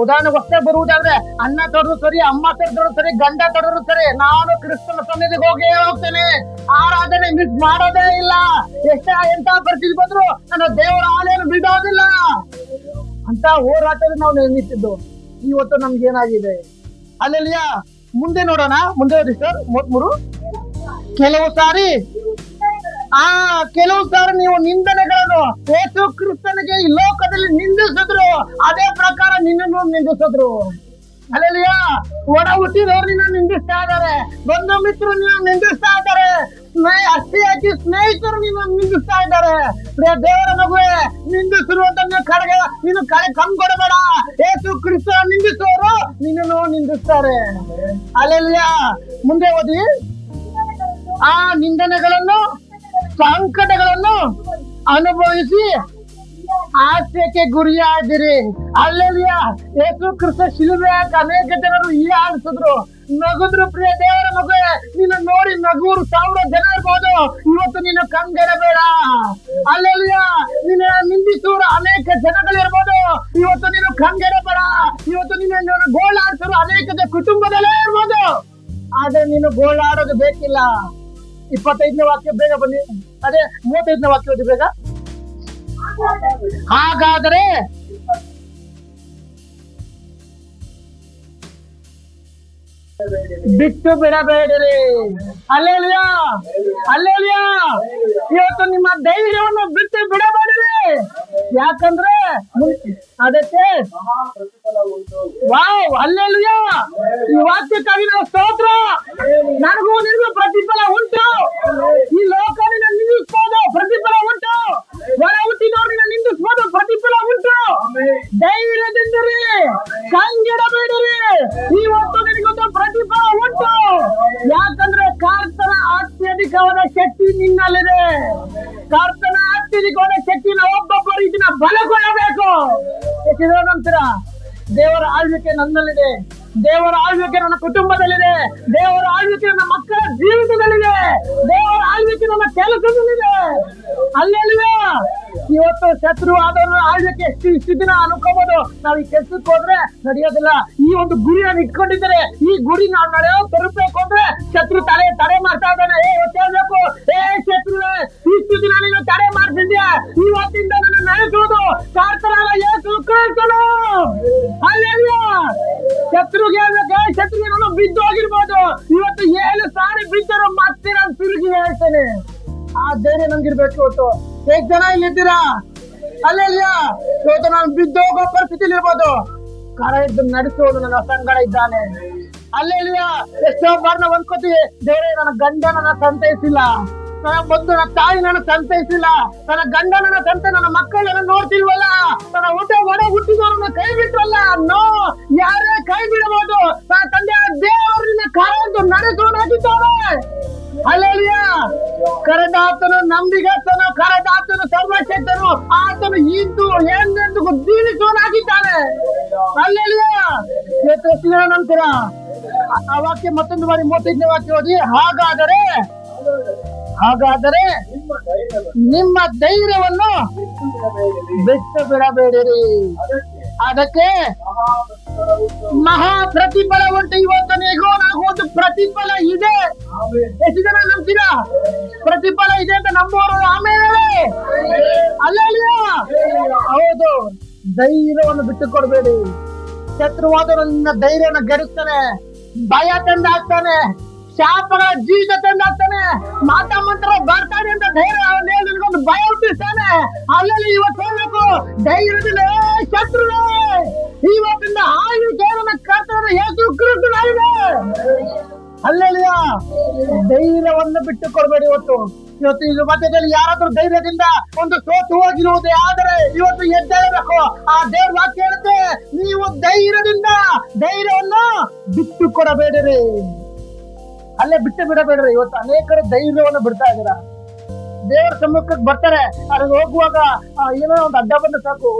ಉದಾಹರಣೆಗೋಸ್ಕರ ಬರುವುದಾದ್ರೆ ಅಣ್ಣ ತೊಡರು ಸರಿ, ಅಮ್ಮ ತೊಡರು ಸರಿ, ಗಂಡ ತೊಡರು ಸರಿ, ನಾನು ಕ್ರಿಸ್ತನ ಸನ್ನಿಧಿಗೆ ಹೋಗ್ತೇನೆ, ಆರಾಧನೆ ಮಿಸ್ ಮಾಡೋದೇ ಇಲ್ಲ. ಎಂತ ಪರಿಸ್ಥಿತಿ ಬಂದ್ರು ನನ್ನ ದೇವರ ಆಲಯನ ಬಿಡೋದಿಲ್ಲ ಅಂತ ಹೋರಾಟದಲ್ಲಿ ನಾವು ನಿರ್ಮಿಸಿದ್ದು. ಇವತ್ತು ನಮ್ಗೆ ಏನಾಗಿದೆ? ಅಲ್ಲೆಲ್ಲಿಯ ಮುಂದೆ ನೋಡೋಣ, ಮುಂದೆ ಓದಿ ಸರ್. 33 ಕೆಲವು ಸಾರಿ ನೀವು ನಿಂದನೆಗಳನ್ನು ಯೇಸು ಕ್ರಿಸ್ತನಿಗೆ ಈ ಲೋಕದಲ್ಲಿ ನಿಂದಿಸಿದ್ರು, ಅದೇ ಪ್ರಕಾರ ನಿನ್ನನ್ನು ನಿಂದಿಸಿದ್ರು. ಅಲ್ಲೆಲ್ಲಿಯ ಒಡ ಹುಟ್ಟಿದವ್ರು ನಿನ್ನ ನಿಂದಿಸ್ತಾ ಇದ್ದಾರೆ, ಬಂಧು ಮಿತ್ರರು ನಿನ್ನ ನಿಂದಿಸ್ತಾ ಇದ್ದಾರೆ, ಅಷ್ಟಿಯಾಗಿ ಸ್ನೇಹಿತರು ನಿನ್ನ ನಿಂದಿಸ್ತಾ ಇದ್ದಾರೆ. ದೇವರ ಮಗುವೆ, ನಿಂದಿಸಿರುವಂತ ಕಡೆಗೆ ನೀನು ಕಂಗೊಡಬೇಡ. ಯೇಸು ಕ್ರಿಸ್ತ ನಿಂದಿಸುವವರು ನಿನ್ನನ್ನು ನಿಂದಿಸ್ತಾರೆ. ಅಲ್ಲೆಲ್ಲಿಯ ಮುಂದೆ ಓದಿ. ಆ ನಿಂದನೆಗಳನ್ನು, ಸಂಕಟಗಳನ್ನು ಅನುಭವಿಸಿ ಆಸೆಗೆ ಗುರಿಯಾದಿರಿ. ಅಲ್ಲೆಲ್ಲಿಯ ಯೇಸು ಕ್ರಿಸ್ತ ಶಿಲುಬೆ ಅನೇಕ ಜನರು ಹೀಯಾಳಿಸಿದ್ರು, ನಗುದ್ರು. ಪ್ರಿಯ ದೇವರ ಮಗುವೆ, ನಿನ್ನ ನೋಡಿ ನಗುವರು 1000 ಜನ ಇರ್ಬೋದು, ಇವತ್ತು ನೀನು ಕಂಗೆಡಬೇಡ. ಅಲ್ಲೆಲ್ಲಿಯ ನಿನ್ನ ನಿಂದಿಸುವರು ಅನೇಕ ಜನಗಳಿರ್ಬೋದು, ಇವತ್ತು ನೀನು ಕಂಗೆಡಬೇಡ. ಇವತ್ತು ನಿನ್ನ ಗೋಳಾಡ್ಸರು ಅನೇಕ ಕುಟುಂಬದಲ್ಲೇ ಇರ್ಬೋದು, ಆದ್ರೆ ನೀನು ಗೋಳಾಡೋದು ಬೇಕಿಲ್ಲ. 25ನೇ ವಾಕ್ಯ ಬೇಗ ಬನ್ನಿ. ಅದೇ 35ನೇ ವಾಕ್ಯ ಓದಿ ಬೇಗ. ಹಾಗಾದರೆ ಬಿಟ್ಟು ಬಿಡಬೇಡಿರಿ. ಅಲ್ಲೆಲ್ಲಿಯ ಅಲ್ಲೆಲ್ಲಿಯ ಇವತ್ತು ನಿಮ್ಮ ಧೈರ್ಯವನ್ನು ಬಿಟ್ಟು ಬಿಡಬೇಡಿರಿ. ಯಾಕಂದ್ರೆ ಅದಕ್ಕೆ ವಾವ್ ಅಲ್ಲೆಲ್ಲಿಯ ಈ ವಾಕ್ಯಕ್ಕಾಗಿ ನಾವು ಸ್ತೋತ್ರ. ನನಗೂ ನಿನಗೂ ಪ್ರತಿಫಲ ಉಂಟು. ಈ ಲೋಕ ನಿನ್ನ ನಿಂದಿಸ್ಬೋದು, ಪ್ರತಿಫಲ ಉಂಟು. ಹೊರ ಹುಟ್ಟಿದವ್ರು ನಿನ್ನ ನಿಂದಿಸ್ಬೋದು, ಪ್ರತಿಫಲ ಉಂಟು. ಧೈರ್ಯದಿಂದಿರಿ, ಕಂಗೆಡಬೇಡಿರಿ. ಇವತ್ತು ನಿನಗೊಂದು ಪ್ರತಿಫಲ ಉಂಟು. ಯಾಕಂದ್ರೆ ಕರ್ತನ ಅತ್ಯಧಿಕವಾದ ಶಕ್ತಿ ನಿನ್ನಲ್ಲಿದೆ. ಕರ್ತನ ಅತ್ಯಧಿಕವಾದ ಶಕ್ತಿನ ಒಬ್ಬೊಬ್ಬರು ಇದನ್ನ ಬಲಗೊಳ್ಳಬೇಕು. ನಂತರ ದೇವರ ಆಳ್ವಿಕೆ ನನ್ನಲ್ಲಿದೆ, ದೇವರ ಆಳ್ವಿಕೆ ನನ್ನ ಕುಟುಂಬದಲ್ಲಿದೆ, ದೇವರ ಆಳ್ವಿಕೆ ನನ್ನ ಮಕ್ಕಳ ಜೀವಿತದಲ್ಲಿದೆ, ದೇವರ ಆಳ್ವಿಕೆ ನನ್ನ ಕೆಲಸದಲ್ಲಿದೆ. ಅಲ್ಲೆಲ್ಲಿದೆ ಇವತ್ತು ಶತ್ರು ಆದವರು ಆಳ್ವಿಕೆ ಇಷ್ಟು ದಿನ ಅನ್ಕೋಬಹುದು, ನಾವು ಈ ಕೆಲ್ಸಕ್ಕೆ ಹೋದ್ರೆ ನಡೆಯೋದಿಲ್ಲ. ಈ ಒಂದು ಗುರಿಯನ್ನು ಇಟ್ಕೊಂಡಿದ್ದಾರೆ, ಈ ಗುರಿ ನಾವು ನಡೆಯೋ ತರಬೇಕು ಅಂದ್ರೆ ಶತ್ರು ತಡೆ ಮಾಡ್ತಾ ಇದ್ದಾನೆ. ಹೇಳ್ಬೇಕು, ಶತ್ರುವೇ, ಇಷ್ಟು ದಿನ ನೀನು ತಡೆ ಮಾಡ್ತಿದ್ಯಾ, ಇವತ್ತಿಂದ ನನ್ನ ನಡೆಸುವುದು ಕರ್ತನಾದ ಯೇಸು ಕ್ರಿಸ್ತನು. ಅಲ್ಲೆಲ್ಲಿಯ ಶತ್ರುಗೆ ಹೇಳ್ಬೇಕು, ಶತ್ರುಗೆ ನಾನು ಬಿದ್ದು ಹೋಗಿರ್ಬೋದು, ಇವತ್ತು 7 ಸಾರಿ ಬಿದ್ದರು ಮತ್ತೆ ನಾನು ತಿರುಗಿ ಹೇಳ್ತೇನೆ. ಆ ಧೈರ್ಯ ನಮ್ಗಿರ್ಬೇಕು. ಇವತ್ತು ಹೇಗ್ ಜನ ಇಲ್ಲಿದ್ದೀರಾ? ಅಲ್ಲೆಲ್ಲಿಯ ಇವತ್ತು ನಾನು ಬಿದ್ದೋಗೋ ಪರಿಸ್ಥಿತಿಲಿ ಇರ್ಬೋದು, ಕರ ಇದ್ದು ನಡೆಸೋದು ನನ್ನ ಸಂಗಡ ಇದ್ದಾನೆ. ಅಲ್ಲೆಲ್ಲಿಯ ಎಷ್ಟೋ ಬಾರ್ ನಾವು ಅನ್ಕೋತೀವಿ, ದೇವರೇ ನನ್ನ ಗಂಡ ನನ್ನ ಸಂತೈಸಿಲ್ಲ, ನನ್ನ ಬಂದು ನನ್ನ ತಾಯಿ ನನ್ನ ಸಂತೈಸಿಲ್ಲ, ನನ್ನ ಗಂಡ ನನ್ನ ಸಂತೆ, ನನ್ನ ಮಕ್ಕಳನ್ನ ನೋಡ್ತಿಲ್ವಲ್ಲ, ನನ್ನ ಒಡ ಹುಟ್ಟಿದವ್ರನ್ನ ಕೈ ಬಿಟ್ರಲ್ಲ. ನೋ, ಯಾರೇ ಕೈ ಬಿಡಬಹುದು, ನನ್ನ ತಂದೆ ದೇವರನ್ನ ಕರೆದು ನಡೆಸೋನಾಗಿದ್ದಾನೆ. ಅಲ್ಲೆಲ್ಲಿಯ ಕರೆದಾತನು ನಂಬಿಗಸ್ತನು, ಕರೆದಾತನು ಸರ್ವಶಕ್ತನು, ಆತನು ಇಂದು ಎಂದೆಂದಿಗೂ ಜೀವಿಸುವನಾಗಿದ್ದಾನೆ. ಹಲ್ಲೆಲೂಯ. ಇವತ್ತು ಎಷ್ಟು ಜನ ನಂಬ್ತೀರಾ? ಆ ವಾಕ್ಯ ಮತ್ತೊಂದು ಬಾರಿ 35ನೇ ವಾಕ್ಯ ಓದಿ. ಹಾಗಾದರೆ ನಿಮ್ಮ ಧೈರ್ಯವನ್ನು ಬಿಟ್ಟು ಬಿಡಬೇಡಿರಿ, ಅದಕ್ಕೆ ಮಹಾ ಪ್ರತಿಫಲ ಉಂಟು. ಇವತ್ತು ಒಂದು ಪ್ರತಿಫಲ ಇದೆ. ಎಷ್ಟು ಜನ ನಂಬ್ತೀರಾ? ಪ್ರತಿಫಲ ಇದೆ ಅಂತ ನಂಬುವವರು ಆಮೇಲೆ ಅಲ್ಲೆಲ್ಲ ಹೌದು. ಧೈರ್ಯವನ್ನು ಬಿಟ್ಟು ಕೊಡಬೇಡಿ. ಶತ್ರುವಾದವರು ನಿನ್ನ ಧೈರ್ಯವನ್ನು ಗೆಡಿಸ್ತಾನೆ, ಭಯ ತಂದು ಹಾಕ್ತಾನೆ, ಶಾಪಗಳ ಜೀವಿತ ತಂದು ಹಾಕ್ತಾನೆ, ಮಾತಾ ಮಂತ್ರ ಬರ್ತಾನೆ ಅಂತ ಧೈರ್ಯ ಭಯ ಹುಟ್ಟಿಸ್ತಾನೆ. ಅಲ್ಲೆಲ್ಲ ಇವತ್ತು ಹೇಳ್ಬೇಕು, ಧೈರ್ಯದಿಂದ ಶತ್ರುವೇ ಇವತ್ತಿಂದ ಆಯುಧನ ಕರ್ತನ ಯೇಸು ಕ್ರಿಸ್ತನಾಗಿದೆ. ಅಲ್ಲೆಲ್ಲ ಧೈರ್ಯವನ್ನು ಬಿಟ್ಟು ಕೊಡಬೇಡಿ. ಇವತ್ತು ಈ ಮಧ್ಯದಲ್ಲಿ ಯಾರಾದ್ರೂ ಧೈರ್ಯದಿಂದ ಒಂದು ಸೋತು ಹೋಗಿರುವುದೇ ಆದರೆ ಇವತ್ತು ಎದ್ದೇಳಬೇಕು. ಆ ದೇವ್ರ ವಾಕ್ಯ ಹೇಳುತ್ತೆ, ನೀವು ಧೈರ್ಯವನ್ನು ಬಿಟ್ಟು ಕೊಡಬೇಡಿರಿ. ಅಲ್ಲೇ ಬಿಟ್ಟು ಬಿಡಬೇಡ್ರಿ. ಇವತ್ತು ಅನೇಕರು ಧೈರ್ಯವನ್ನು ಬಿಡ್ತಾ ಇದ್ದೀರಾ. ದೇವರ ಸಮ್ಮುಖಕ್ಕೆ ಬರ್ತಾರೆ, ಅವ್ರಿಗೆ ಹೋಗುವಾಗ ಏನೋ ಒಂದು ಅಡ್ಡ ಬಂದ ಸಾಕು,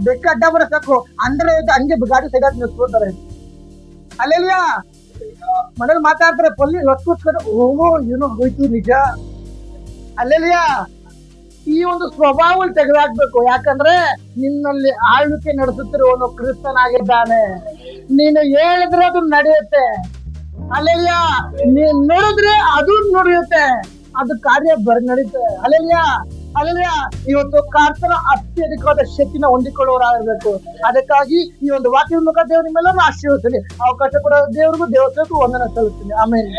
ಬೆಕ್ಕ ಅಡ್ಡ ಬಂದ ಸಾಕು ಅಂದ್ರೆ ಹಂಗೆ ಗಾಡಿ ಸೈಡ್ ಆಗಿ ನಿಲ್ಸ್ಕೊಳ್ತಾರೆ. ಅಲ್ಲೆಲ್ಲ ಮನೇಲಿ ಮಾತಾಡ್ತಾರೆ, ಪೊಲೀಸ್ ಹೊತ್ಕೊಸ್ತಾರೆ, ಏನೋ ಹೋಯ್ತು ನಿಜ. ಅಲ್ಲೆಲ್ಲ ಈ ಒಂದು ಸ್ವಭಾವ ತೆಗೆದಾಕ್ಬೇಕು. ಯಾಕಂದ್ರೆ ನಿನ್ನಲ್ಲಿ ಆಳ್ವಿಕೆ ನಡೆಸುತ್ತಿರುವವನು ಕ್ರಿಸ್ತನಾಗಿದ್ದಾನೆ. ನೀನು ಹೇಳಿದ್ರೆ ಅದು ನಡೆಯುತ್ತೆ. ಅಲ್ಲೆಲ್ಲ ನೀನ್ ನೋಡಿದ್ರೆ ಅದು ನಡೆಯುತ್ತೆ, ಅದು ಕಾರ್ಯ ನಡೀತೆ. ಅಲ್ಲೆಲ್ಲ ಇವತ್ತು ಕರ್ತನ ಅತ್ಯಧಿಕವಾದ ಶಕ್ತಿನ ಹೊಂದಿಕೊಳ್ಳುವವರಾಗಿರ್ಬೇಕು. ಅದಕ್ಕಾಗಿ ಈ ಒಂದು ವಾಕ್ಯದ ಮುಖ ದೇವರು ನಿಮ್ಮೆಲ್ಲರೂ ಆಶೀರ್ವದಿಸಲಿ. ಅವಕಾಶ ಕೊಡೋ ದೇವರಿಗೂ ದೇವಸ್ಥಾನಕ್ಕೂ ವಂದನೆ ಸಲ್ಲಿಸ್ತೀನಿ. ಆಮೇಲೆ